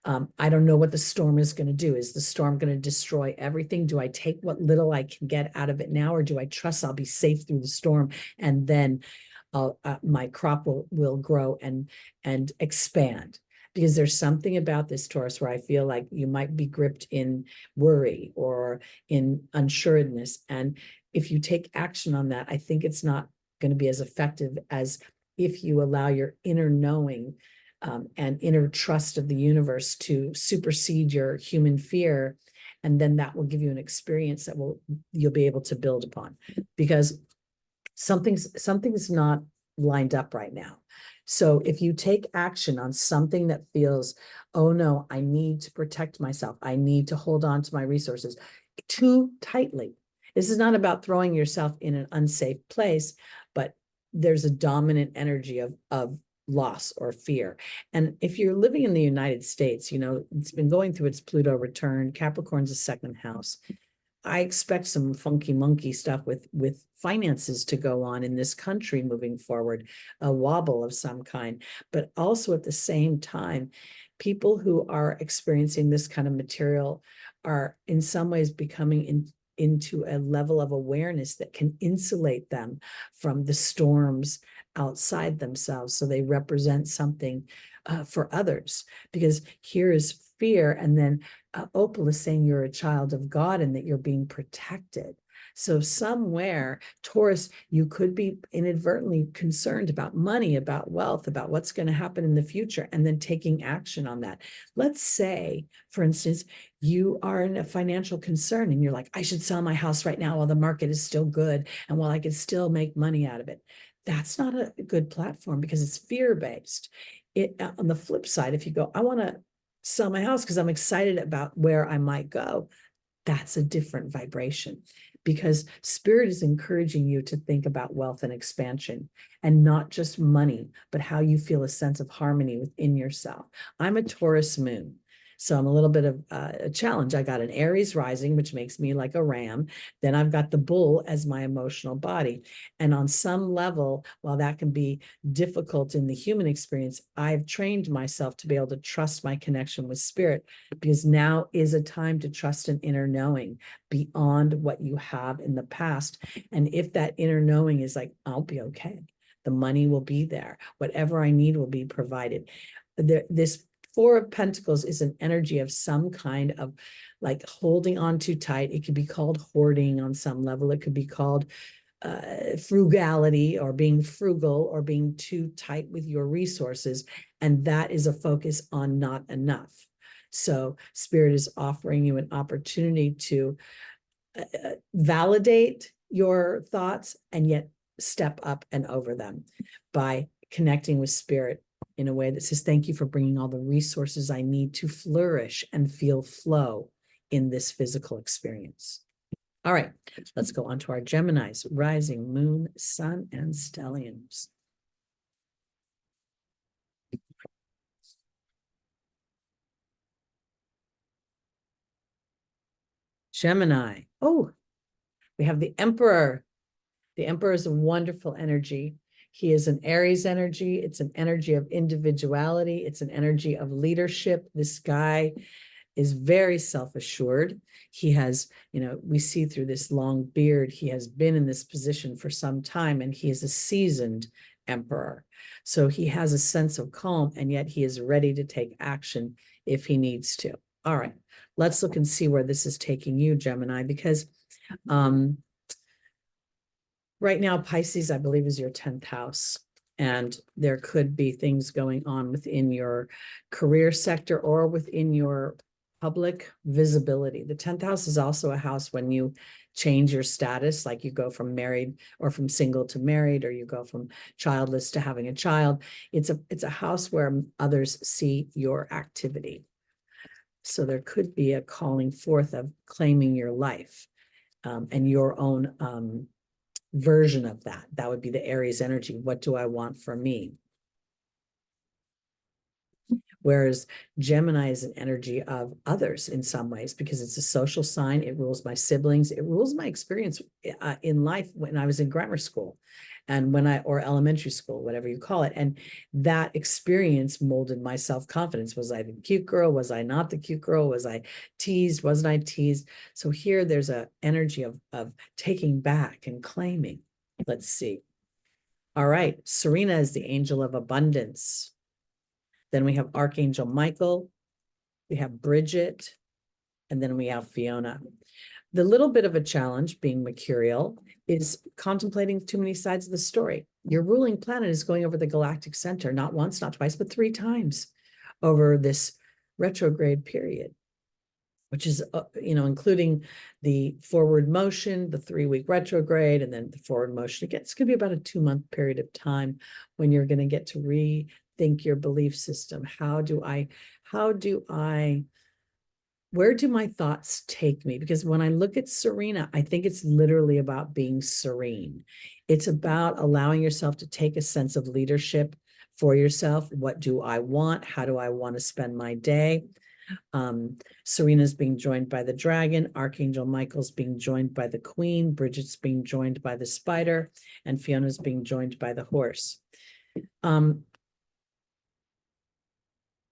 I don't know what the storm is going to do. Is the storm going to destroy everything? Do I take what little I can get out of it now, or do I trust I'll be safe through the storm and then my crop will grow and expand? Because there's something about this, Taurus, where I feel like you might be gripped in worry or in unsureness. And if you take action on that, I think it's not going to be as effective as if you allow your inner knowing and inner trust of the universe to supersede your human fear. And then that will give you an experience that you'll be able to build upon, because something's not lined up right now. So if you take action on something that feels, oh no, I need to protect myself, I need to hold on to my resources too tightly. This is not about throwing yourself in an unsafe place, but there's a dominant energy of loss or fear. And if you're living in the United States, it's been going through its Pluto return. Capricorn's a second house. I expect some funky monkey stuff with finances to go on in this country moving forward, a wobble of some kind. But also at the same time, people who are experiencing this kind of material are in some ways becoming into a level of awareness that can insulate them from the storms outside themselves. So they represent something for others, because here is fear. And then Opal is saying you're a child of God and that you're being protected. So somewhere, Taurus, you could be inadvertently concerned about money, about wealth, about what's going to happen in the future, and then taking action on that. Let's say, for instance, you are in a financial concern and you're like, I should sell my house right now while the market is still good and while I can still make money out of it. That's not a good platform because it's fear-based. On the flip side, if you go, I want to sell my house because I'm excited about where I might go, that's a different vibration, because spirit is encouraging you to think about wealth and expansion, and not just money, but how you feel a sense of harmony within yourself. I'm a Taurus moon, so I'm a little bit of a challenge. I got an Aries rising, which makes me like a ram. Then I've got the bull as my emotional body. And on some level, while that can be difficult in the human experience, I've trained myself to be able to trust my connection with spirit, because now is a time to trust an inner knowing beyond what you have in the past. And if that inner knowing is like, I'll be okay, the money will be there, whatever I need will be provided. This Four of Pentacles is an energy of some kind of like holding on too tight. It could be called hoarding on some level. It could be called frugality, or being frugal, or being too tight with your resources. And that is a focus on not enough. So spirit is offering you an opportunity to validate your thoughts and yet step up and over them by connecting with spirit in a way that says, thank you for bringing all the resources I need to flourish and feel flow in this physical experience. All right, let's go on to our Geminis, rising, moon, sun, and stelliums. Gemini. Oh, we have the Emperor. The Emperor is a wonderful energy. He is an Aries energy. It's an energy of individuality. It's an energy of leadership. This guy is very self-assured. He has, we see through this long beard, he has been in this position for some time, and he is a seasoned emperor. So he has a sense of calm, and yet he is ready to take action if he needs to. All right, let's look and see where this is taking you, Gemini, because right now, Pisces, I believe, is your 10th house. And there could be things going on within your career sector or within your public visibility. The 10th house is also a house when you change your status, like you go from married or from single to married, or you go from childless to having a child. It's a house where others see your activity. So there could be a calling forth of claiming your life and your own version of that. That would be the Aries energy. What do I want for me? Whereas Gemini is an energy of others in some ways, because it's a social sign. It rules my siblings. It rules my experience in life when I was in grammar school and or elementary school, whatever you call it. And that experience molded my self-confidence. Was I the cute girl? Was I not the cute girl? Was I teased? Wasn't I teased? So here there's an energy of taking back and claiming. Let's see. All right. Serena is the angel of abundance. Then we have Archangel Michael, we have Bridget, and then we have Fiona. The little bit of a challenge, being mercurial, is contemplating too many sides of the story. Your ruling planet is going over the galactic center, not once, not twice, but 3 times over this retrograde period, which is, including the forward motion, the 3-week retrograde, and then the forward motion. It's going to be about a 2-month period of time when you're going to get to rethink your belief system. Where do my thoughts take me? Because when I look at Serena, I think it's literally about being serene. It's about allowing yourself to take a sense of leadership for yourself. What do I want? How do I want to spend my day? Serena's being joined by the dragon, Archangel Michael's being joined by the queen, Bridget's being joined by the spider, and Fiona's being joined by the horse.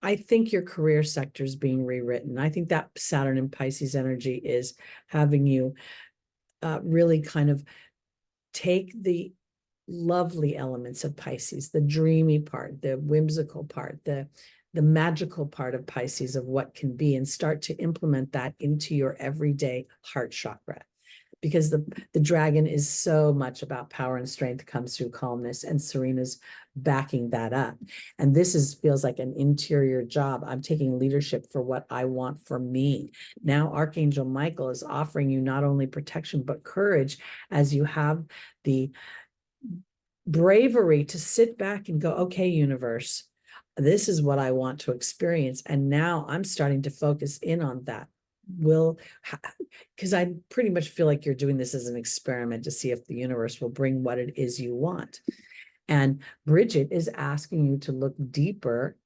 I think your career sector is being rewritten. I think that Saturn and Pisces energy is having you really kind of take the lovely elements of Pisces, the dreamy part, the whimsical part, the magical part of Pisces of what can be, and start to implement that into your everyday heart chakra. Because the dragon is so much about power and strength, comes through calmness, and Serena's backing that up. And this feels like an interior job. I'm taking leadership for what I want for me. Now, Archangel Michael is offering you not only protection, but courage, as you have the bravery to sit back and go, okay, universe, this is what I want to experience. And now I'm starting to focus in on that. Because I pretty much feel like you're doing this as an experiment to see if the universe will bring what it is you want. And Bridget is asking you to look deeper.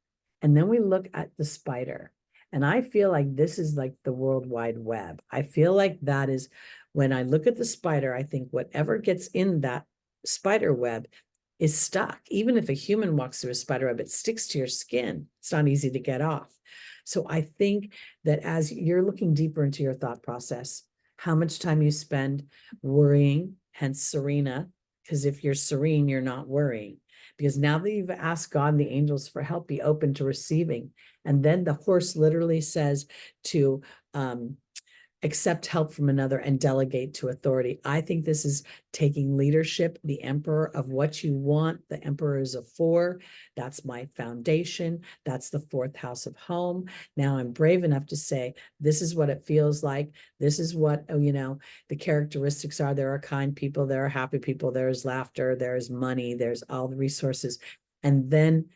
And then we look at the spider. And I feel like this is like the World Wide Web. I feel like that is, when I look at the spider, I think whatever gets in that spider web is stuck. Even if a human walks through a spider web, it sticks to your skin. It's not easy to get off. So I think that as you're looking deeper into your thought process, how much time you spend worrying, hence Serena, because if you're serene, you're not worrying. Because now that you've asked God and the angels for help, be open to receiving. And then the horse literally says to accept help from another and delegate to authority. I think this is taking leadership, the emperor of what you want. The emperor is a 4. That's my foundation. That's the 4th house of home. Now I'm brave enough to say, this is what it feels like. This is what, the characteristics are. There are kind people, there are happy people, there's laughter, there's money, there's all the resources. And then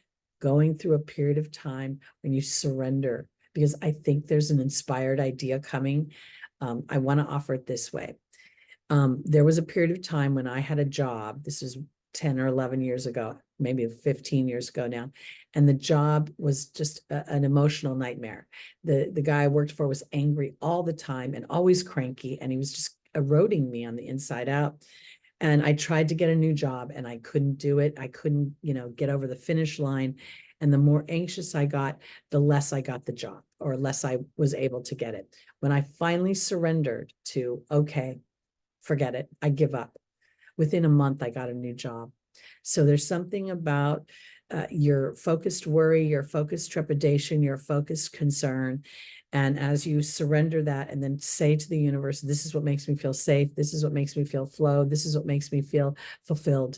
going through a period of time when you surrender, because I think there's an inspired idea coming. I want to offer it this way. There was a period of time when I had a job. This is 10 or 11 years ago, maybe 15 years ago now. And the job was just an emotional nightmare. The guy I worked for was angry all the time and always cranky. And he was just eroding me on the inside out. And I tried to get a new job and I couldn't do it. I couldn't, get over the finish line. And the more anxious I got, the less I got the job, or less I was able to get it. When I finally surrendered to, okay, forget it, I give up. Within a month, I got a new job. So there's something about your focused worry, your focused trepidation, your focused concern. And as you surrender that and then say to the universe, this is what makes me feel safe. This is what makes me feel flow. This is what makes me feel fulfilled.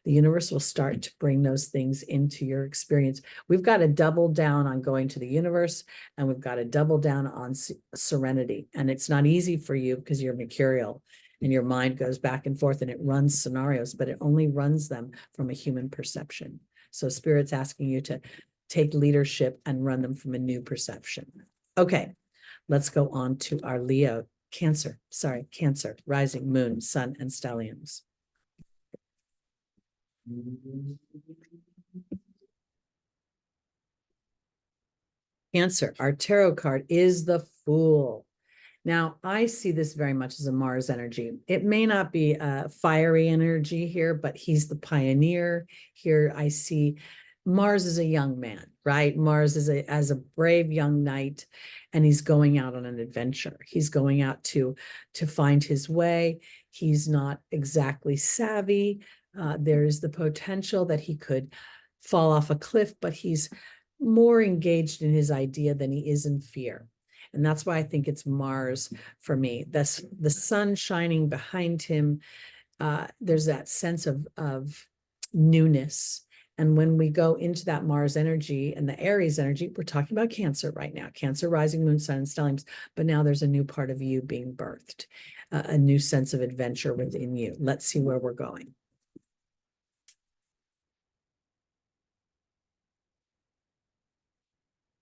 The universe will start to bring those things into your experience. We've got to double down on going to the universe, and we've got to double down on serenity. And it's not easy for you because you're mercurial and your mind goes back and forth and it runs scenarios, but it only runs them from a human perception. So Spirit's asking you to take leadership and run them from a new perception. Okay, let's go on to our Leo, Cancer, rising, moon, sun, and stelliums. Cancer, our tarot card is the Fool. Now, I see this very much as a Mars energy. It may not be a fiery energy here, but he's the pioneer. Here I see Mars is a young man, right? Mars is as a brave young knight, and he's going out on an adventure. He's going out to find his way. He's not exactly savvy. There's the potential that he could fall off a cliff, but he's more engaged in his idea than he is in fear. And that's why I think it's Mars for me. The sun shining behind him. There's that sense of newness. And when we go into that Mars energy and the Aries energy, we're talking about Cancer right now. Cancer, rising, moon, sun, and stelliums. But now there's a new part of you being birthed, a new sense of adventure within you. Let's see where we're going.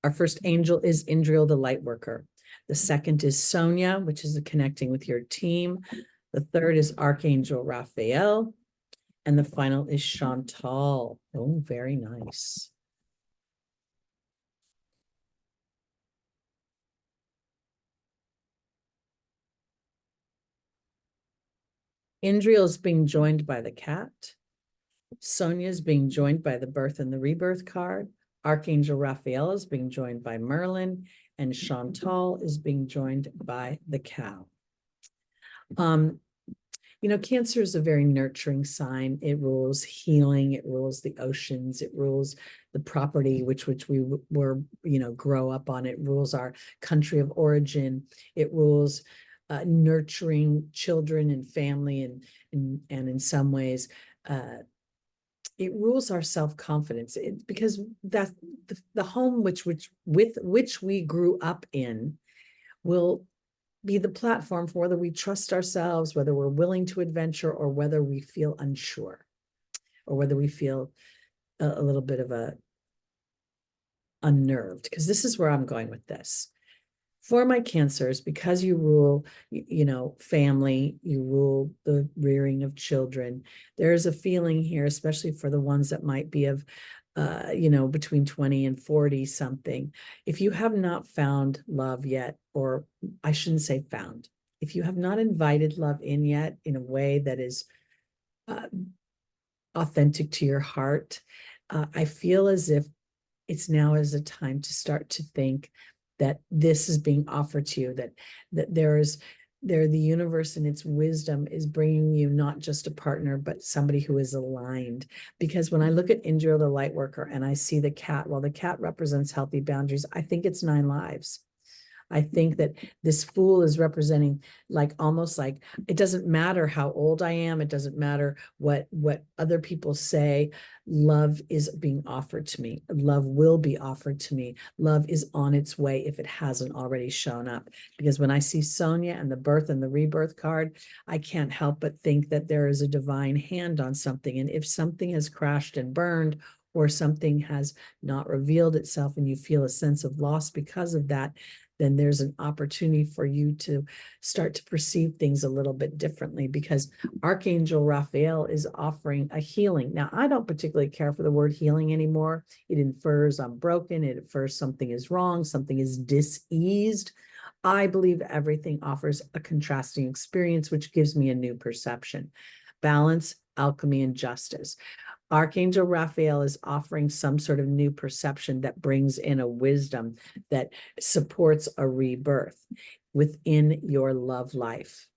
Our first angel is Indriel, the light worker. The second is Sonia, which is connecting with your team. The third is Archangel Raphael. And the final is Chantal. Oh, very nice. Indriel is being joined by the cat. Sonia is being joined by the birth and the rebirth card. Archangel Raphael is being joined by Merlin, and Chantal is being joined by the cow. You know, Cancer is a very nurturing sign. It rules healing. It rules the oceans. It rules the property which we were, grow up on. It rules our country of origin. It rules nurturing children and family, and in some ways, it rules our self-confidence. Because that the home with which we grew up in will be the platform for whether we trust ourselves, whether we're willing to adventure, or whether we feel unsure, or whether we feel a little bit of unnerved, because this is where I'm going with this. For my Cancers, because you rule, family, you rule the rearing of children, there's a feeling here, especially for the ones that might be of between 20 and 40 something. If you have not found love yet, or I shouldn't say found, if you have not invited love in yet in a way that is authentic to your heart, I feel as if it's now is a time to start to think that this is being offered to you, that the universe in its wisdom is bringing you not just a partner, but somebody who is aligned. Because when I look at Indriel, the light worker, and I see the cat, well, the cat represents healthy boundaries. I think it's 9 lives. I think that this Fool is representing almost like it doesn't matter how old I am. It doesn't matter what other people say. Love is being offered to me. Love will be offered to me. Love is on its way if it hasn't already shown up. Because when I see Sonia and the birth and the rebirth card, I can't help but think that there is a divine hand on something. And if something has crashed and burned, or something has not revealed itself, and you feel a sense of loss because of that, then there's an opportunity for you to start to perceive things a little bit differently, because Archangel Raphael is offering a healing. Now, I don't particularly care for the word healing anymore. It infers I'm broken. It infers something is wrong, something is diseased. I believe everything offers a contrasting experience, which gives me a new perception. Balance, alchemy, and justice. Archangel Raphael is offering some sort of new perception that brings in a wisdom that supports a rebirth within your love life.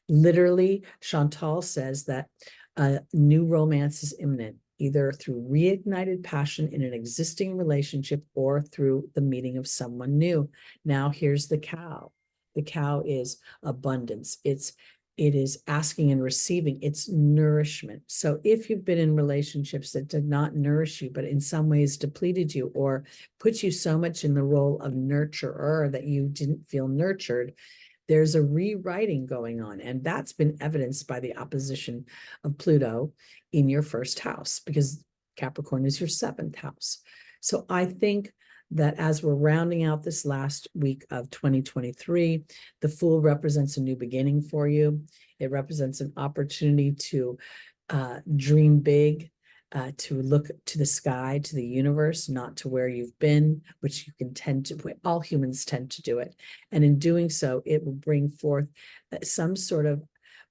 Literally, Chantal says that a new romance is imminent, either through reignited passion in an existing relationship or through the meeting of someone new. Now, here's the cow. The cow is abundance. It is asking and receiving. It's nourishment. So if you've been in relationships that did not nourish you, but in some ways depleted you or put you so much in the role of nurturer that you didn't feel nurtured, there's a rewriting going on. And that's been evidenced by the opposition of Pluto in your first house, because Capricorn is your seventh house. So I think that as we're rounding out this last week of 2023, the Fool represents a new beginning for you. It represents an opportunity to dream big, to look to the sky, to the universe, not to where you've been, which you can tend to, all humans tend to do it. And in doing so, it will bring forth some sort of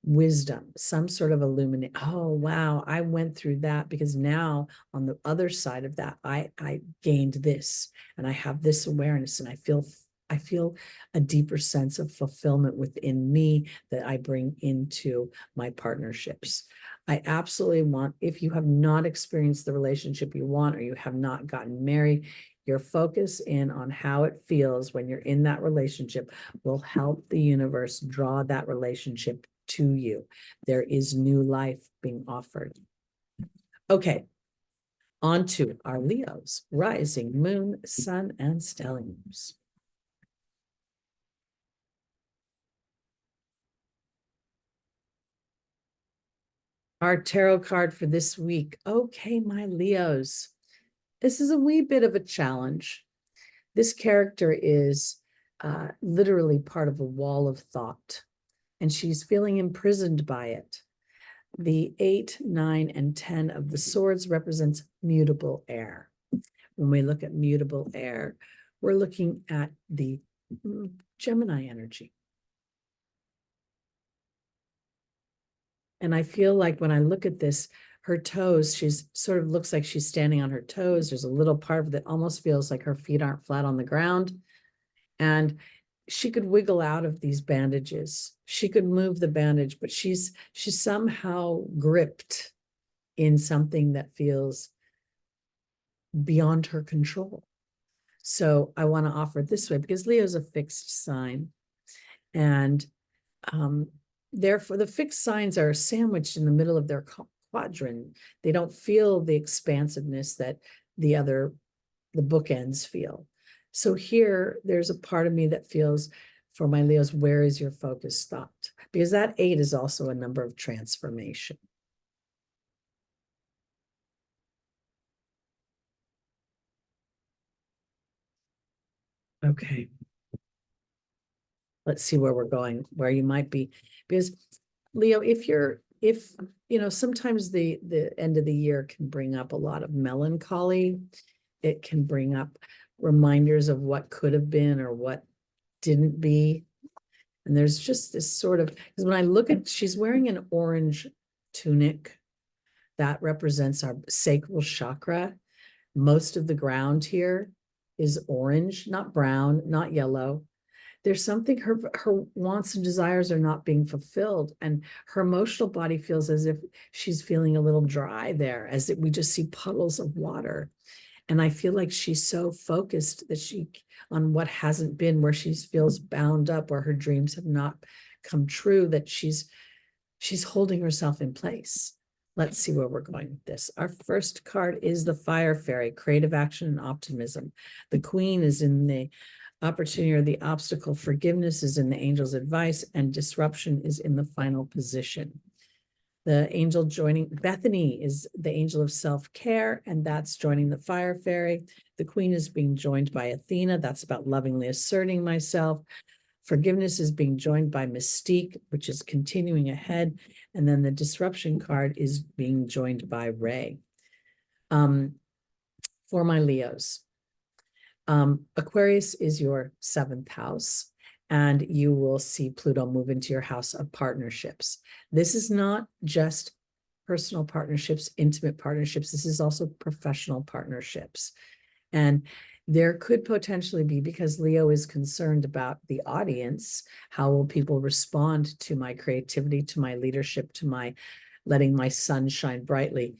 wisdom, some sort of illumination. Oh, wow, I went through that because now on the other side of that, I gained this and I have this awareness and I feel a deeper sense of fulfillment within me that I bring into my partnerships. I absolutely want, if you have not experienced the relationship you want, or you have not gotten married, your focus in on how it feels when you're in that relationship will help the universe draw that relationship to you. There is new life being offered. Okay, on to our Leos, rising, moon, sun, and stelliums. Our tarot card for this week. Okay, my Leos. This is a wee bit of a challenge. This character is literally part of a wall of thought, and she's feeling imprisoned by it. The 8, 9, and 10 of the swords represents mutable air. When we look at mutable air, we're looking at the Gemini energy. And I feel like when I look at this, her toes, she's sort of looks like she's standing on her toes. There's a little part of it that almost feels like her feet aren't flat on the ground. And she could wiggle out of these bandages. She could move the bandage, but she's somehow gripped in something that feels beyond her control. So I want to offer it this way, because Leo's a fixed sign. And therefore, the fixed signs are sandwiched in the middle of their quadrant. They don't feel the expansiveness that the bookends feel. So here, there's a part of me that feels, for my Leos, where is your focused thought? Because that 8 is also a number of transformation. Okay. Let's see where we're going, where you might be. Because Leo, if sometimes the end of the year can bring up a lot of melancholy. It can bring up reminders of what could have been or what didn't be. And there's just this sort of, because when I look at, she's wearing an orange tunic that represents our sacral chakra. Most of the ground here is orange, not brown, not yellow. There's something, her wants and desires are not being fulfilled, and her emotional body feels as if she's feeling a little dry there, as if we just see puddles of water. And I feel like she's so focused that on what hasn't been, where she feels bound up, where her dreams have not come true, that she's holding herself in place. Let's see where we're going with this. Our first card is the Fire Fairy, creative action and optimism. The Queen is in the opportunity or the obstacle. Forgiveness is in the angel's advice, and disruption is in the final position. The angel joining Bethany is the angel of self-care, and that's joining the Fire Fairy. The Queen is being joined by Athena. That's about lovingly asserting myself. Forgiveness is being joined by Mystique, which is continuing ahead. And then the disruption card is being joined by Ray. For my Leos, Aquarius is your 7th house, and you will see Pluto move into your house of partnerships. This is not just personal partnerships, intimate partnerships. This is also professional partnerships. And there could potentially be, because Leo is concerned about the audience, how will people respond to my creativity, to my leadership, to my letting my sun shine brightly.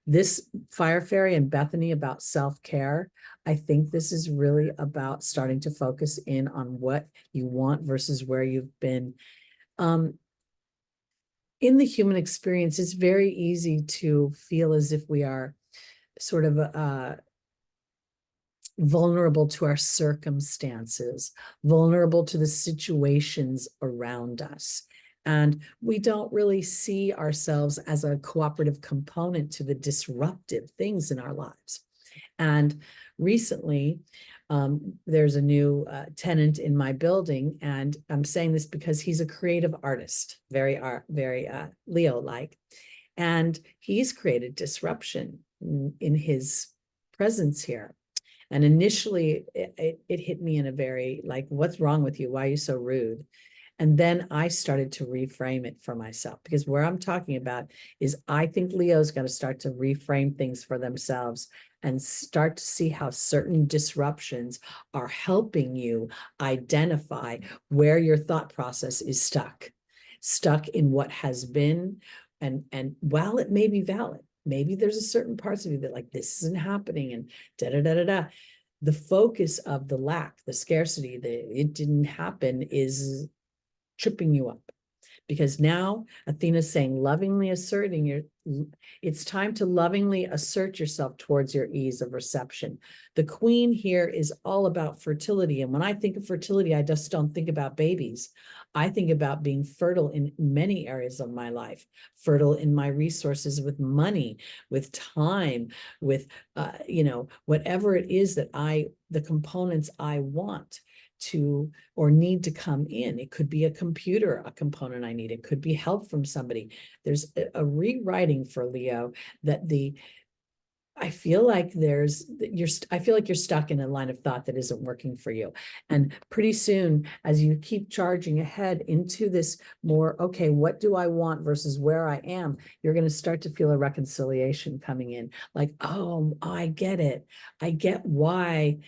This Fire Fairy and Bethany about self-care, I think this is really about starting to focus in on what you want versus where you've been. In the human experience, it's very easy to feel as if we are sort of vulnerable to our circumstances, vulnerable to the situations around us. And we don't really see ourselves as a cooperative component to the disruptive things in our lives. And recently, there's a new tenant in my building, and I'm saying this because he's a creative artist, very Leo-like, and he's created disruption in his presence here. And initially, it hit me in a very like, what's wrong with you? Why are you so rude? And then I started to reframe it for myself, because where I'm talking about is I think Leo's going to start to reframe things for themselves and start to see how certain disruptions are helping you identify where your thought process is stuck in what has been. And while it may be valid, maybe there's a certain parts of you that like, this isn't happening and da-da-da-da-da. The focus of the lack, the scarcity, it didn't happen is tripping you up. Because now Athena's saying, lovingly asserting it's time to lovingly assert yourself towards your ease of reception. The queen here is all about fertility. And when I think of fertility, I just don't think about babies. I think about being fertile in many areas of my life, fertile in my resources with money, with time, with, whatever it is that the components I want to or need to come in. It could be a computer, a component I need. It could be help from somebody. There's a rewriting for Leo that I feel like I feel like you're stuck in a line of thought that isn't working for you. And pretty soon, as you keep charging ahead into this more, okay, what do I want versus where I am, you're going to start to feel a reconciliation coming in. Like, oh, I get it. I get why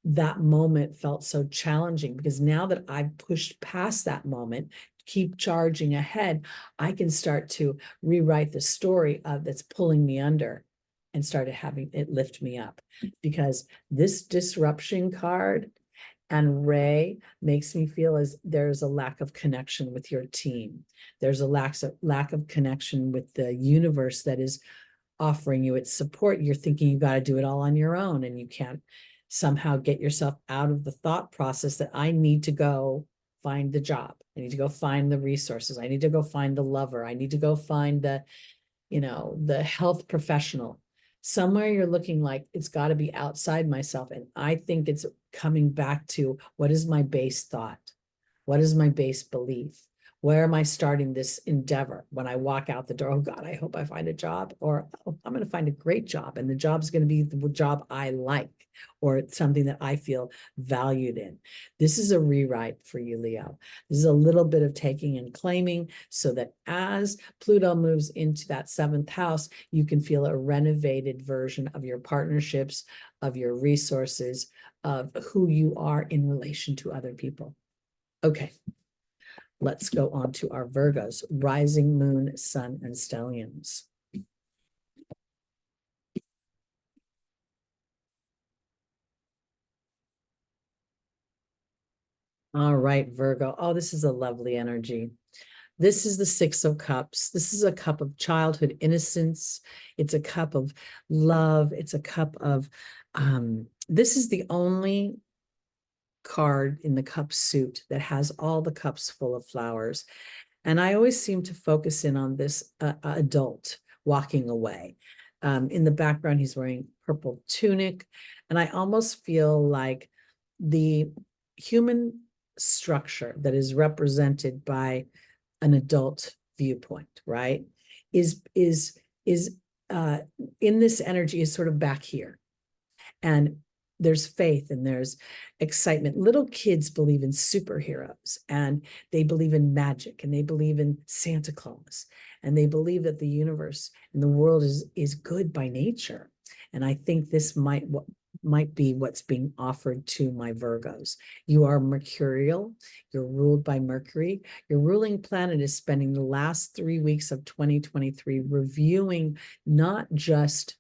that moment felt so challenging, because now that I've pushed past that moment, keep charging ahead, I can start to rewrite the story that's pulling me under and started having it lift me up. Because this disruption card and Ray makes me feel as there's a lack of connection with your team. There's a lack of connection with the universe that is offering you its support. You're thinking you got to do it all on your own, and you can't somehow get yourself out of the thought process that I need to go find the job. I need to go find the resources. I need to go find the lover. I need to go find the health professional. Somewhere you're looking like it's got to be outside myself. And I think it's coming back to, what is my base thought? What is my base belief? Where am I starting this endeavor? When I walk out the door, oh God, I hope I find a job, or oh, I'm going to find a great job, and the job's going to be the job I like, or something that I feel valued in. This is a rewrite for you, Leo. This is a little bit of taking and claiming, so that as Pluto moves into that 7th house, you can feel a renovated version of your partnerships, of your resources, of who you are in relation to other people. Okay. Let's go on to our Virgos, rising, moon, sun, and stelliums. All right, Virgo. Oh, this is a lovely energy. This is the 6 of Cups. This is a cup of childhood innocence. It's a cup of love. It's a cup of, this is the only card in the cup suit that has all the cups full of flowers. And I always seem to focus in on this adult walking away. In the background, he's wearing purple tunic. And I almost feel like the human structure that is represented by an adult viewpoint, right, is in this energy is sort of back here. And there's faith and there's excitement. Little kids believe in superheroes, and they believe in magic, and they believe in Santa Claus, and they believe that the universe and the world is good by nature. And I think this might be what's being offered to my Virgos. You are mercurial, you're ruled by Mercury. Your ruling planet is spending the last 3 weeks of 2023 reviewing not just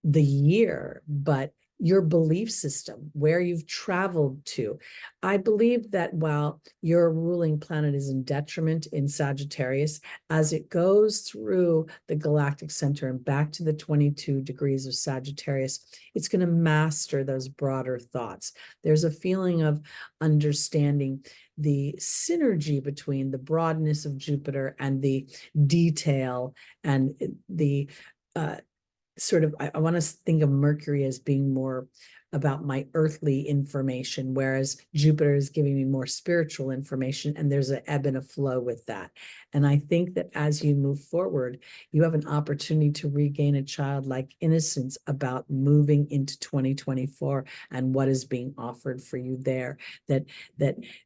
the year, but your belief system, where you've traveled to. I believe that while your ruling planet is in detriment in Sagittarius, as it goes through the galactic center and back to the 22 degrees of Sagittarius, it's going to master those broader thoughts. There's a feeling of understanding the synergy between the broadness of Jupiter and the detail and the sort of, I want to think of Mercury as being more about my earthly information, whereas Jupiter is giving me more spiritual information, and there's an ebb and a flow with that. And I think that as you move forward, you have an opportunity to regain a childlike innocence about moving into 2024 and what is being offered for you there, that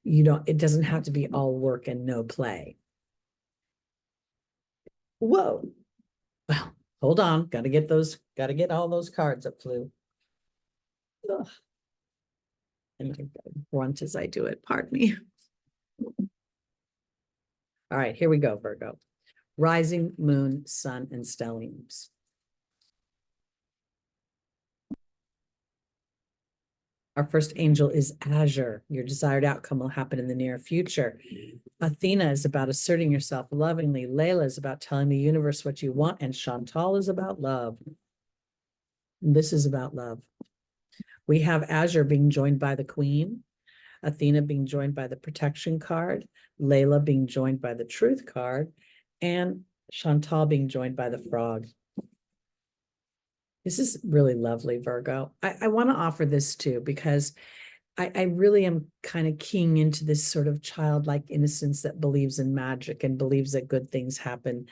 you know, it doesn't have to be all work and no play. Whoa. Well, hold on, got to get all those cards that flew. Ugh. And I grunt as I do it, pardon me. All right, here we go, Virgo. Rising, moon, sun, and stelliums. Our first angel is Azure. Your desired outcome will happen in the near future. Athena is about asserting yourself lovingly. Layla is about telling the universe what you want. And Chantal is about love. And this is about love. We have Azure being joined by the Queen, Athena being joined by the Protection card, Layla being joined by the Truth card, and Chantal being joined by the Frog. This is really lovely, Virgo. I want to offer this too, because I really am kind of keying into this sort of childlike innocence that believes in magic and believes that good things happen.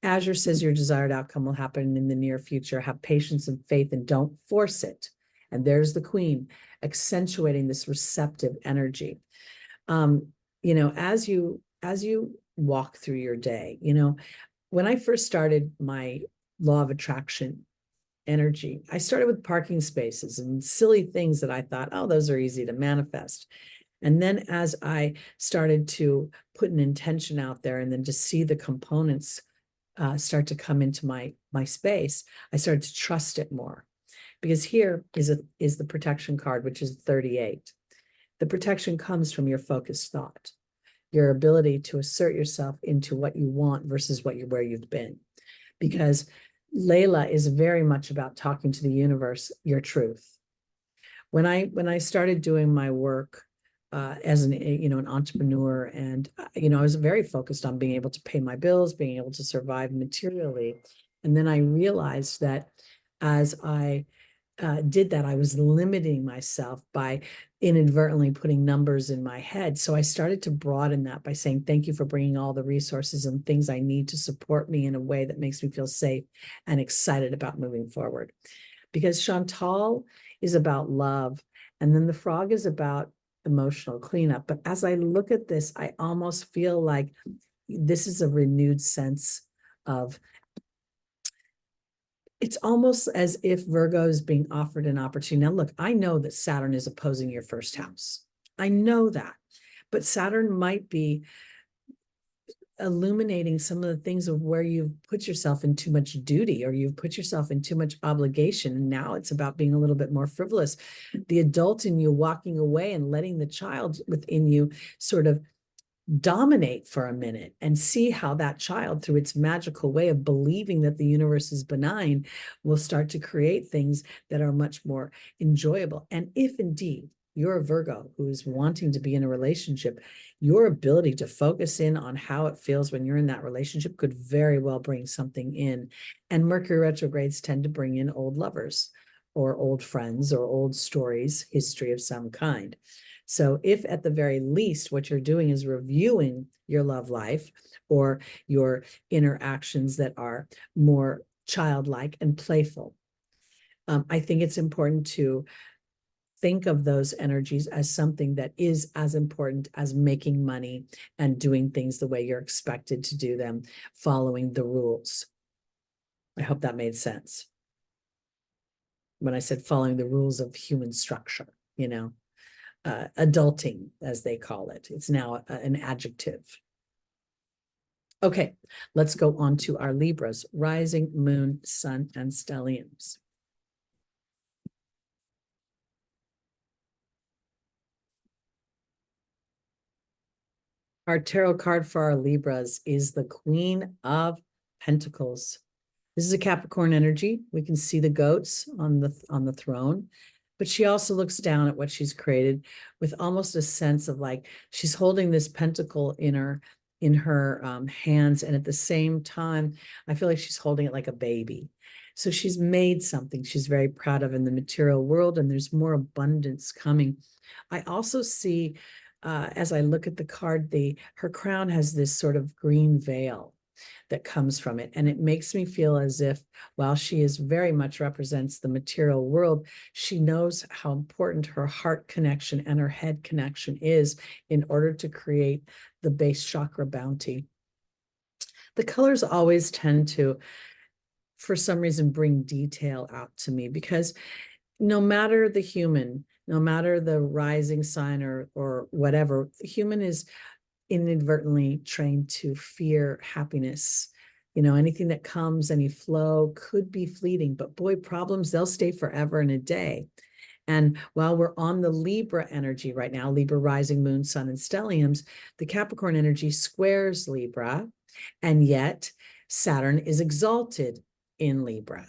Azure says your desired outcome will happen in the near future. Have patience and faith and don't force it. And there's the Queen accentuating this receptive energy. You know, as you walk through your day, you know, when I first started my law of attraction energy, I started with parking spaces and silly things that I thought, oh, those are easy to manifest. And then as I started to put an intention out there and then to see the components start to come into my space, I started to trust it more. Because here is the protection card, which is 38. The protection comes from your focused thought, your ability to assert yourself into what you want versus where you've been. Because Layla is very much about talking to the universe, your truth. When I started doing my work as an entrepreneur, and I was very focused on being able to pay my bills, being able to survive materially. And then I realized that as I did that, I was limiting myself by inadvertently putting numbers in my head. So I started to broaden that by saying, thank you for bringing all the resources and things I need to support me in a way that makes me feel safe and excited about moving forward. Because Chantal is about love, and then the Frog is about emotional cleanup. But as I look at this, I almost feel like this is a renewed sense of, it's almost as if Virgo is being offered an opportunity. Now, look, I know that Saturn is opposing your first house. I know that. But Saturn might be illuminating some of the things of where you've put yourself in too much duty, or you've put yourself in too much obligation. And now it's about being a little bit more frivolous. The adult in you walking away and letting the child within you sort of dominate for a minute and see how that child, through its magical way of believing that the universe is benign, will start to create things that are much more enjoyable. And if indeed you're a Virgo who is wanting to be in a relationship, your ability to focus in on how it feels when you're in that relationship could very well bring something in. And Mercury retrogrades tend to bring in old lovers or old friends or old stories, history of some kind. So if at the very least what you're doing is reviewing your love life or your interactions that are more childlike and playful, I think it's important to think of those energies as something that is as important as making money and doing things the way you're expected to do them, following the rules. I hope that made sense when I said following the rules of human structure, adulting, as they call it. It's now an adjective. Okay, let's go on to our Libras, rising, moon, sun, and stelliums. Our tarot card for our Libras is the Queen of Pentacles. This is a Capricorn energy. We can see the goats on the throne, but she also looks down at what she's created with almost a sense of like she's holding this pentacle in her hands, and at the same time, I feel like she's holding it like a baby. So she's made something she's very proud of in the material world, and there's more abundance coming. I also see, as I look at the card, her crown has this sort of green veil that comes from it. And it makes me feel as if, while she is very much represents the material world, she knows how important her heart connection and her head connection is in order to create the base chakra bounty. The colors always tend to, for some reason, bring detail out to me, because no matter the human, no matter the rising sign or whatever, the human is inadvertently trained to fear happiness. Anything that comes, any flow could be fleeting, but boy, problems, they'll stay forever and a day. And while we're on the Libra energy right now, Libra rising, moon, sun, and stelliums, the Capricorn energy squares Libra, and yet Saturn is exalted in Libra.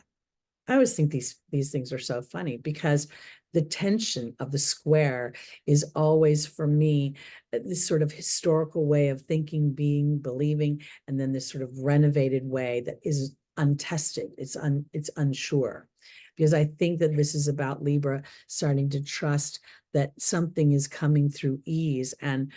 I always think these things are so funny, because the tension of the square is always, for me, this sort of historical way of thinking, being, believing, and then this sort of renovated way that is untested. It's unsure, because I think that this is about Libra starting to trust that something is coming through ease and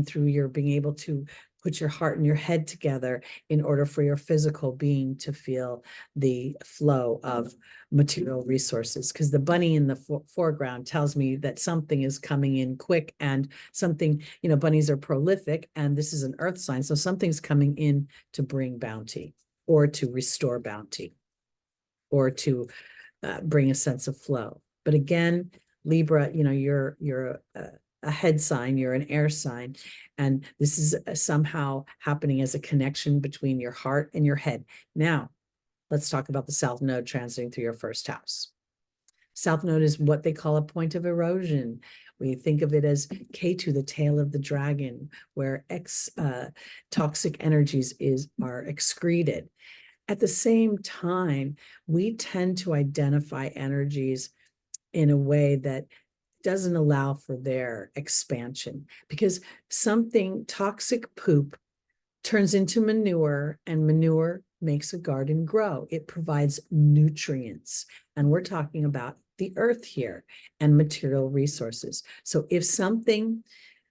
through your being able to put your heart and your head together in order for your physical being to feel the flow of material resources. Because the bunny in the foreground tells me that something is coming in quick, and something, bunnies are prolific, and this is an earth sign. So something's coming in to bring bounty, or to restore bounty, or to bring a sense of flow. But again, Libra, you're a head sign, you're an air sign, and this is somehow happening as a connection between your heart and your head. Now, let's talk about the South Node transiting through your first house. South Node is what they call a point of erosion. We think of it as Ketu, the tail of the dragon, where toxic energies are excreted. At the same time, we tend to identify energies in a way that doesn't allow for their expansion, because something toxic poop turns into manure, and manure makes a garden grow. It provides nutrients, and we're talking about the earth here and material resources. So if something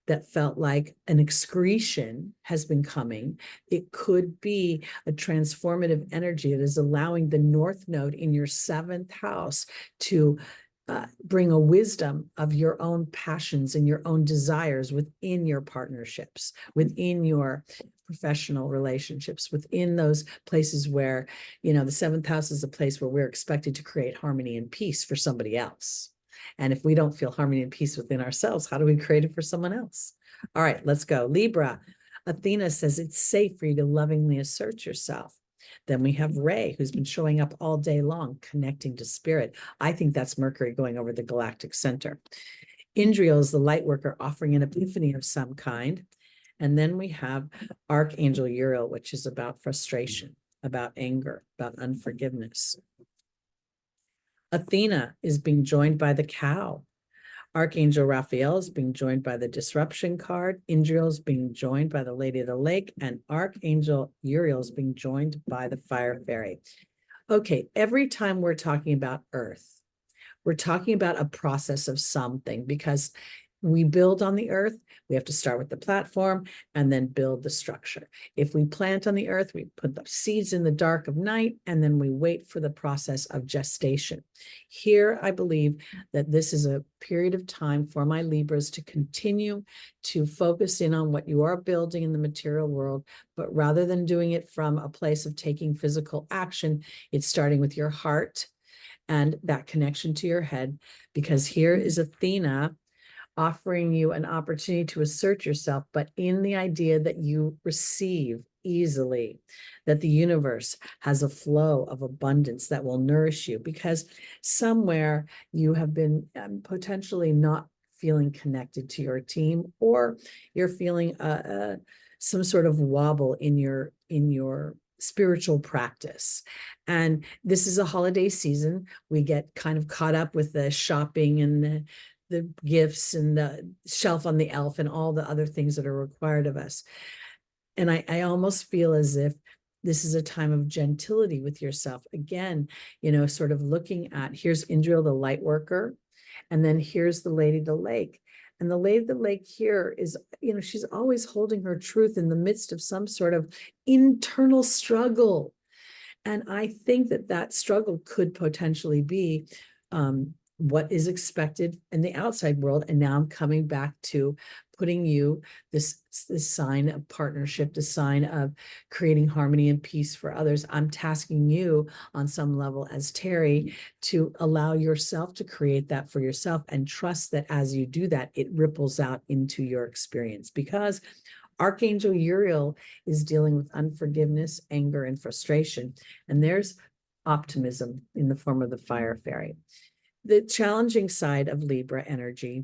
that felt like an excretion has been coming, it could be a transformative energy that is allowing the North Node in your 7th house to bring a wisdom of your own passions and your own desires within your partnerships, within your professional relationships, within those places where, the 7th house is a place where we're expected to create harmony and peace for somebody else. And if we don't feel harmony and peace within ourselves, how do we create it for someone else? All right, let's go. Libra. Athena says it's safe for you to lovingly assert yourself. Then we have Ray, who's been showing up all day long, connecting to spirit. I think that's Mercury going over the galactic center. Indriel is the light worker, offering an epiphany of some kind. And then we have Archangel Uriel, which is about frustration, about anger, about unforgiveness. Athena is being joined by the cow. Archangel Raphael is being joined by the disruption card. Indriel is being joined by the Lady of the Lake, and Archangel Uriel is being joined by the fire fairy. Okay, every time we're talking about Earth, we're talking about a process of something, because we build on the earth, we have to start with the platform and then build the structure. If we plant on the earth, we put the seeds in the dark of night, and then we wait for the process of gestation. Here, I believe that this is a period of time for my Libras to continue to focus in on what you are building in the material world, but rather than doing it from a place of taking physical action, it's starting with your heart and that connection to your head, because here is Athena offering you an opportunity to assert yourself, but in the idea that you receive easily, that the universe has a flow of abundance that will nourish you, because somewhere you have been potentially not feeling connected to your team, or you're feeling some sort of wobble in your spiritual practice. And this is a holiday season. We get kind of caught up with the shopping and the gifts and the shelf on the elf and all the other things that are required of us. And I almost feel as if this is a time of gentility with yourself. Again, sort of looking at, here's Indra, the light worker, and then here's the Lady of the Lake. And the Lady of the Lake here is, she's always holding her truth in the midst of some sort of internal struggle. And I think that struggle could potentially be what is expected in the outside world. And now I'm coming back to putting you this sign of partnership, the sign of creating harmony and peace for others. I'm tasking you on some level as Teri to allow yourself to create that for yourself, and trust that as you do that, it ripples out into your experience, because Archangel Uriel is dealing with unforgiveness, anger, and frustration. And there's optimism in the form of the fire fairy. The challenging side of Libra energy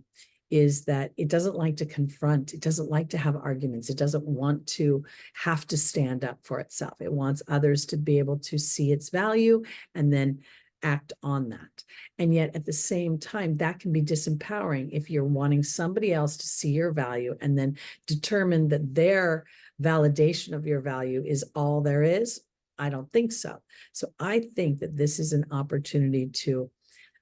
is that it doesn't like to confront. It doesn't like to have arguments. It doesn't want to have to stand up for itself. It wants others to be able to see its value and then act on that. And yet at the same time, that can be disempowering if you're wanting somebody else to see your value and then determine that their validation of your value is all there is. I don't think so. So I think that this is an opportunity to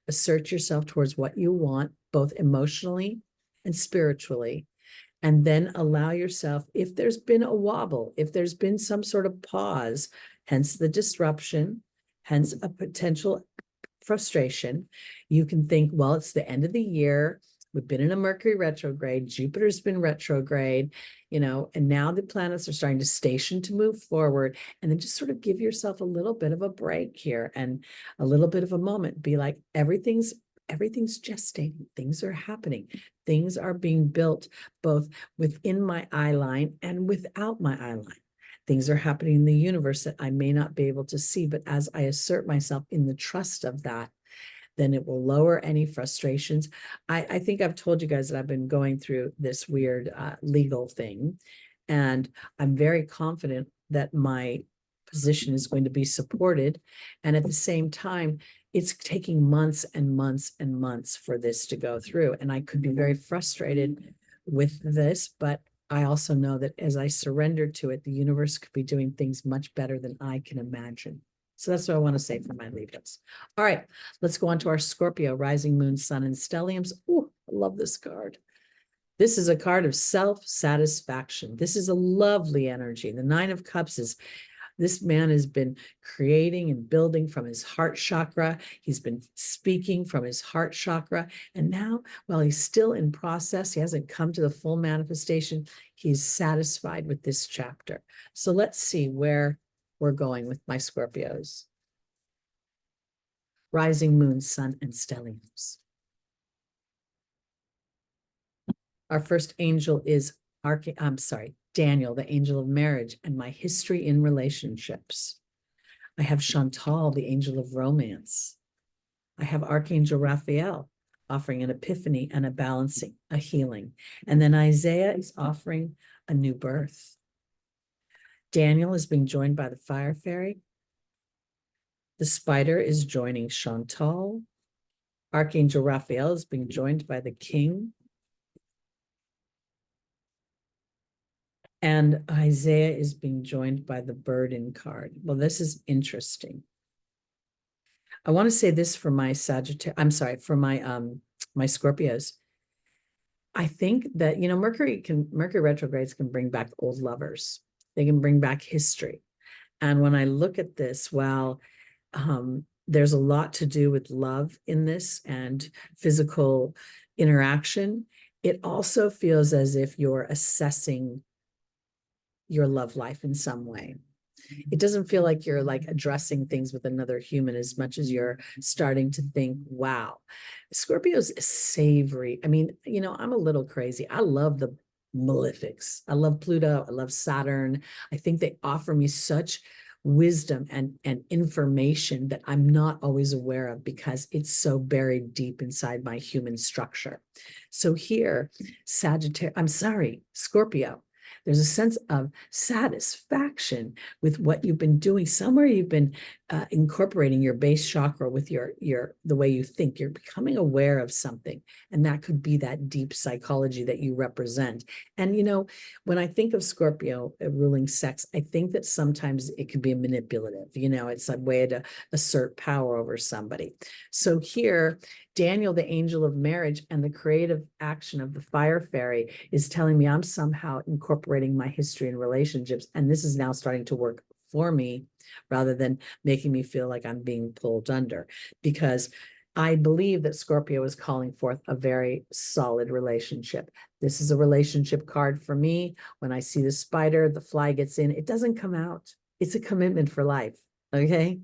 assert yourself towards what you want, both emotionally and spiritually, and then allow yourself, if there's been a wobble, if there's been some sort of pause, hence the disruption, hence a potential frustration, you can think, well, it's the end of the year. We've been in a Mercury retrograde, Jupiter's been retrograde, and now the planets are starting to station to move forward. And then just sort of give yourself a little bit of a break here and a little bit of a moment. Be like, everything's gestating. Things are happening. Things are being built both within my eye line and without my eye line. Things are happening in the universe that I may not be able to see, but as I assert myself in the trust of that, then it will lower any frustrations. I think I've told you guys that I've been going through this weird legal thing, and I'm very confident that my position is going to be supported. And at the same time, it's taking months and months and months for this to go through. And I could be very frustrated with this, but I also know that as I surrender to it, the universe could be doing things much better than I can imagine. So that's what I want to say for my Libras. All right, let's go on to our Scorpio, rising, moon, sun, and stelliums. Oh, I love this card. This is a card of self-satisfaction. This is a lovely energy. The Nine of Cups is, this man has been creating and building from his heart chakra. He's been speaking from his heart chakra. And now, while he's still in process, he hasn't come to the full manifestation, he's satisfied with this chapter. So let's see where we're going with my Scorpios. Rising, moon, sun, and stelliums. Our first angel is Daniel, the angel of marriage, and my history in relationships. I have Chantal, the angel of romance. I have Archangel Raphael offering an epiphany and a balancing, a healing. And then Isaiah is offering a new birth. Daniel is being joined by the fire fairy. The spider is joining Chantal. Archangel Raphael is being joined by the king. And Isaiah is being joined by the burden card. Well, this is interesting. I want to say this for my Sagittarius, for my Scorpios. I think that, Mercury retrogrades can bring back old lovers. They can bring back history. And when I look at this, well, there's a lot to do with love in this and physical interaction. It also feels as if you're assessing your love life in some way. It doesn't feel like you're like addressing things with another human as much as you're starting to think, wow, Scorpio's savory. I mean, I'm a little crazy. I love the malefics. I love Pluto. I love Saturn. I think they offer me such wisdom and information that I'm not always aware of because it's so buried deep inside my human structure. So here, Scorpio, there's a sense of satisfaction with what you've been doing. Somewhere you've been incorporating your base chakra with the way you think. You're becoming aware of something, and that could be that deep psychology that you represent. And when I think of Scorpio ruling sex, I think that sometimes it can be manipulative. It's a way to assert power over somebody. So here, Daniel, the angel of marriage, and the creative action of the fire fairy is telling me I'm somehow incorporating my history and relationships, and this is now starting to work for me rather than making me feel like I'm being pulled under, because I believe that Scorpio is calling forth a very solid relationship. This is a relationship card for me. When I see the spider, the fly gets in, it doesn't come out. It's a commitment for life, okay?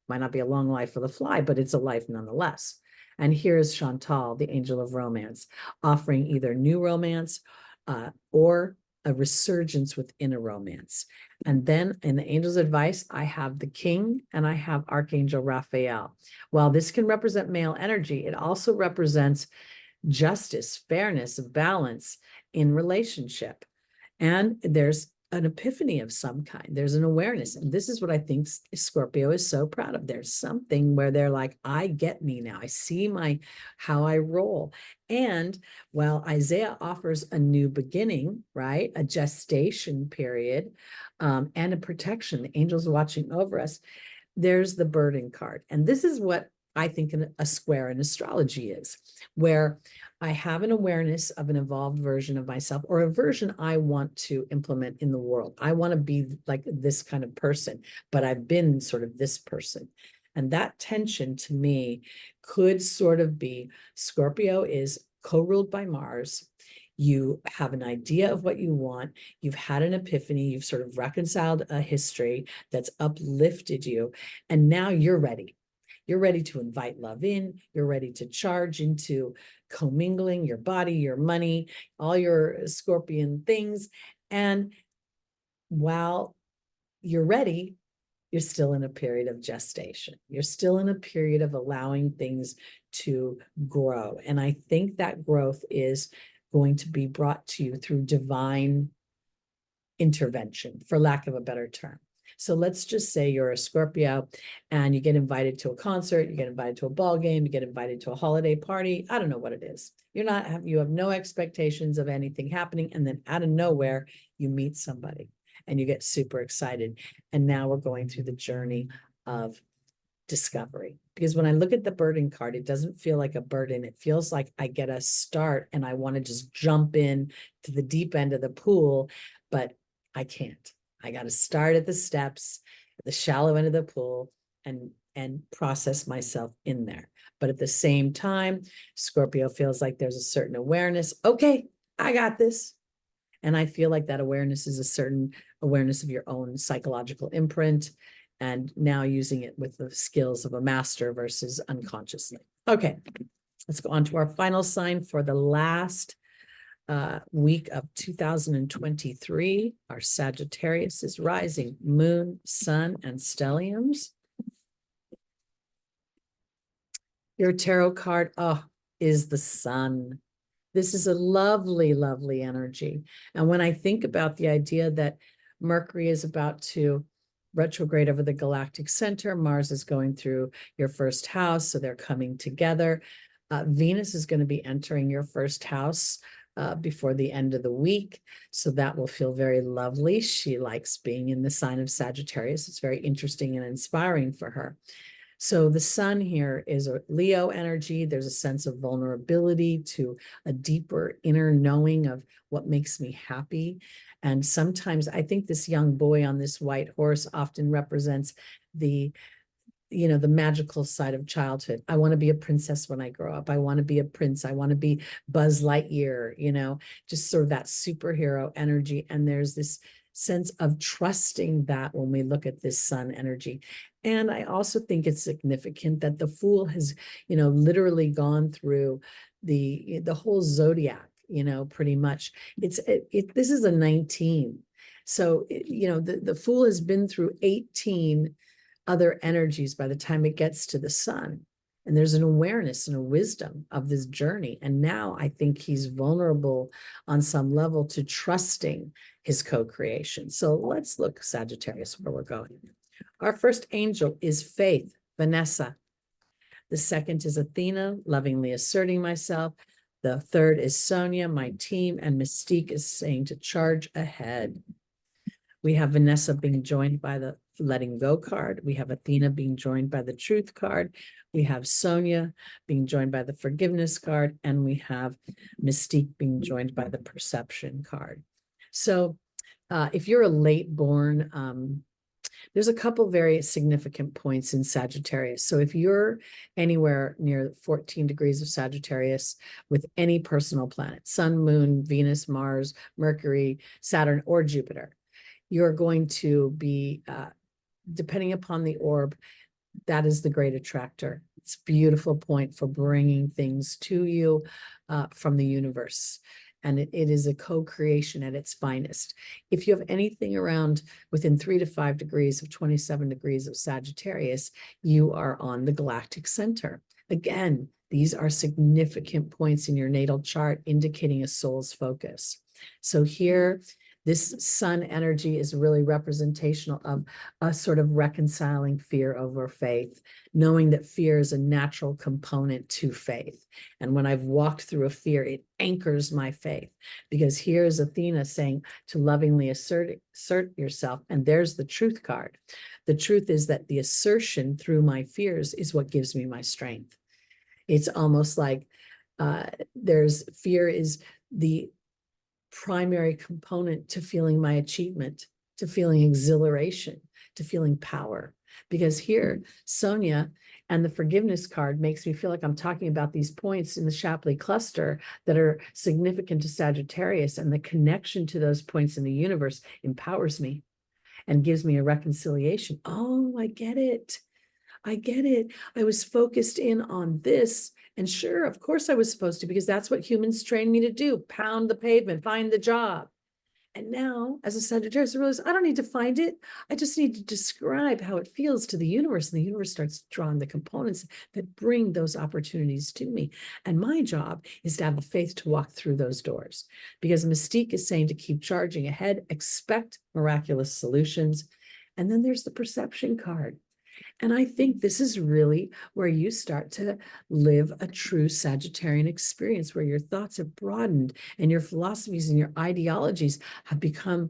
Might not be a long life for the fly, but it's a life nonetheless. And here's Chantal, the angel of romance, offering either new romance or a resurgence within a romance. And then in the angel's advice, I have the king and I have Archangel Raphael. While this can represent male energy, it also represents justice, fairness, balance in relationship. And there's an epiphany of some kind. There's an awareness. And this is what I think Scorpio is so proud of. There's something where they're like, I get me now. I see how I roll. And while Isaiah offers a new beginning, right? A gestation period, and a protection, the angels watching over us, there's the burden card. And this is what I think a square in astrology is, where I have an awareness of an evolved version of myself, or a version I want to implement in the world. I want to be like this kind of person, but I've been sort of this person. And that tension to me could sort of be Scorpio is co-ruled by Mars. You have an idea of what you want. You've had an epiphany. You've sort of reconciled a history that's uplifted you. And now you're ready. You're ready to invite love in. You're ready to charge into commingling your body, your money, all your Scorpion things. And while you're ready, you're still in a period of gestation. You're still in a period of allowing things to grow. And I think that growth is going to be brought to you through divine intervention, for lack of a better term. So let's just say you're a Scorpio and you get invited to a concert, you get invited to a ball game, you get invited to a holiday party. I don't know what it is. You have no expectations of anything happening. And then out of nowhere, you meet somebody and you get super excited. And now we're going through the journey of discovery. Because when I look at the burden card, it doesn't feel like a burden. It feels like I get a start and I want to just jump in to the deep end of the pool, but I can't. I got to start at the steps, at the shallow end of the pool, and process myself in there. But at the same time, Scorpio feels like there's a certain awareness. Okay, I got this. And I feel like that awareness is a certain awareness of your own psychological imprint, and now using it with the skills of a master versus unconsciously. Okay, let's go on to our final sign for the last week of 2023. Our Sagittarius is rising, moon, sun, and stelliums. Your tarot card is the sun. This is a lovely, lovely energy. And when I think about the idea that Mercury is about to retrograde over the galactic center, Mars is going through your first house, so they're coming together. Venus is going to be entering your first house before the end of the week. So that will feel very lovely. She likes being in the sign of Sagittarius. It's very interesting and inspiring for her. So the sun here is a Leo energy. There's a sense of vulnerability to a deeper inner knowing of what makes me happy. And sometimes I think this young boy on this white horse often represents the the magical side of childhood. I want to be a princess when I grow up. I want to be a prince. I want to be Buzz Lightyear, just sort of that superhero energy. And there's this sense of trusting that when we look at this sun energy. And I also think it's significant that the Fool has, literally gone through the whole Zodiac, pretty much. This is a 19. So, the Fool has been through 18 other energies by the time it gets to the sun. And there's an awareness and a wisdom of this journey. And now I think he's vulnerable on some level to trusting his co-creation. So let's look, Sagittarius, where we're going. Our first angel is Faith, Vanessa. The second is Athena, lovingly asserting myself. The third is Sonia, my team, and Mystique is saying to charge ahead. We have Vanessa being joined by the letting go card. We have Athena being joined by the truth card. We have Sonia being joined by the forgiveness card. And we have Mystique being joined by the perception card. So if you're a late born, there's a couple very significant points in Sagittarius. So if you're anywhere near 14 degrees of Sagittarius with any personal planet, Sun, Moon, Venus, Mars, Mercury, Saturn, or Jupiter, you're going to be, depending upon the orb, that is the great attractor. It's a beautiful point for bringing things to you from the universe. And it is a co-creation at its finest. If you have anything around within 3 to 5 degrees of 27 degrees of Sagittarius, you are on the galactic center. Again, these are significant points in your natal chart indicating a soul's focus. So here, this sun energy is really representational of a sort of reconciling fear over faith, knowing that fear is a natural component to faith. And when I've walked through a fear, it anchors my faith, because here's Athena saying to lovingly assert yourself. And there's the truth card. The truth is that the assertion through my fears is what gives me my strength. It's almost like there's fear is the primary component to feeling my achievement, to feeling exhilaration, to feeling power. Because here, Sonia and the forgiveness card makes me feel like I'm talking about these points in the Shapley cluster that are significant to Sagittarius, and the connection to those points in the universe empowers me and gives me a reconciliation. Oh, I get it. I get it. I was focused in on this. And sure, of course I was supposed to, because that's what humans train me to do. Pound the pavement, find the job. And now, as a Sagittarius, I realize I don't need to find it. I just need to describe how it feels to the universe. And the universe starts drawing the components that bring those opportunities to me. And my job is to have the faith to walk through those doors. Because Mystique is saying to keep charging ahead, expect miraculous solutions. And then there's the perception card. And I think this is really where you start to live a true Sagittarian experience, where your thoughts have broadened and your philosophies and your ideologies have become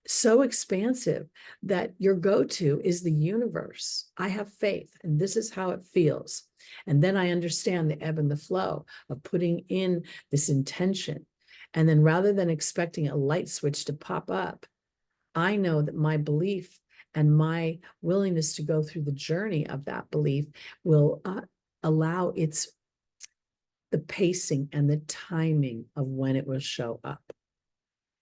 so expansive that your go-to is the universe. I have faith, and this is how it feels. And then I understand the ebb and the flow of putting in this intention. And then rather than expecting a light switch to pop up, I know that my belief and my willingness to go through the journey of that belief will allow the pacing and the timing of when it will show up.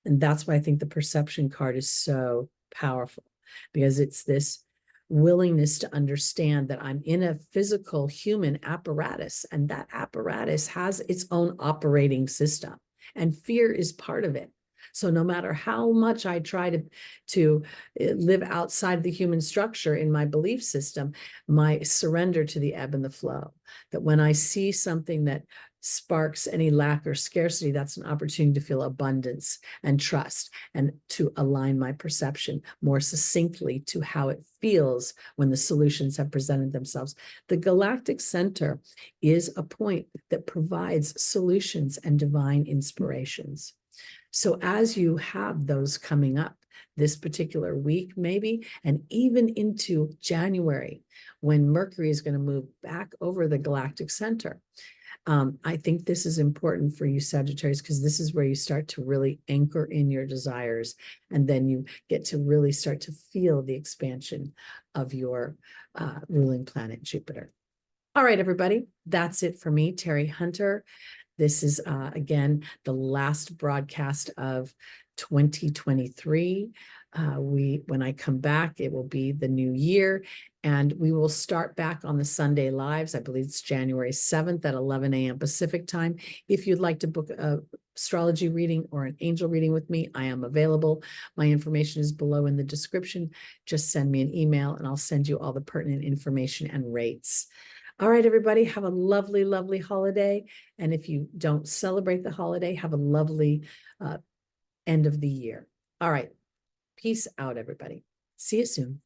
And that's why I think the perception card is so powerful, because it's this willingness to understand that I'm in a physical human apparatus, and that apparatus has its own operating system, and fear is part of it. So no matter how much I try to live outside the human structure in my belief system, my surrender to the ebb and the flow, that when I see something that sparks any lack or scarcity, that's an opportunity to feel abundance and trust, and to align my perception more succinctly to how it feels when the solutions have presented themselves. The galactic center is a point that provides solutions and divine inspirations. So as you have those coming up, this particular week, maybe, and even into January, when Mercury is going to move back over the galactic center. I think this is important for you, Sagittarius, because this is where you start to really anchor in your desires, and then you get to really start to feel the expansion of your ruling planet, Jupiter. All right, everybody, that's it for me, Teri Hunter. This is, again, the last broadcast of 2023. When I come back, it will be the new year, and we will start back on the Sunday lives. I believe it's January 7th at 11 a.m. Pacific time. If you'd like to book a astrology reading or an angel reading with me, I am available. My information is below in the description. Just send me an email and I'll send you all the pertinent information and rates. All right, everybody, have a lovely, lovely holiday. And if you don't celebrate the holiday, have a lovely end of the year. All right. Peace out, everybody. See you soon.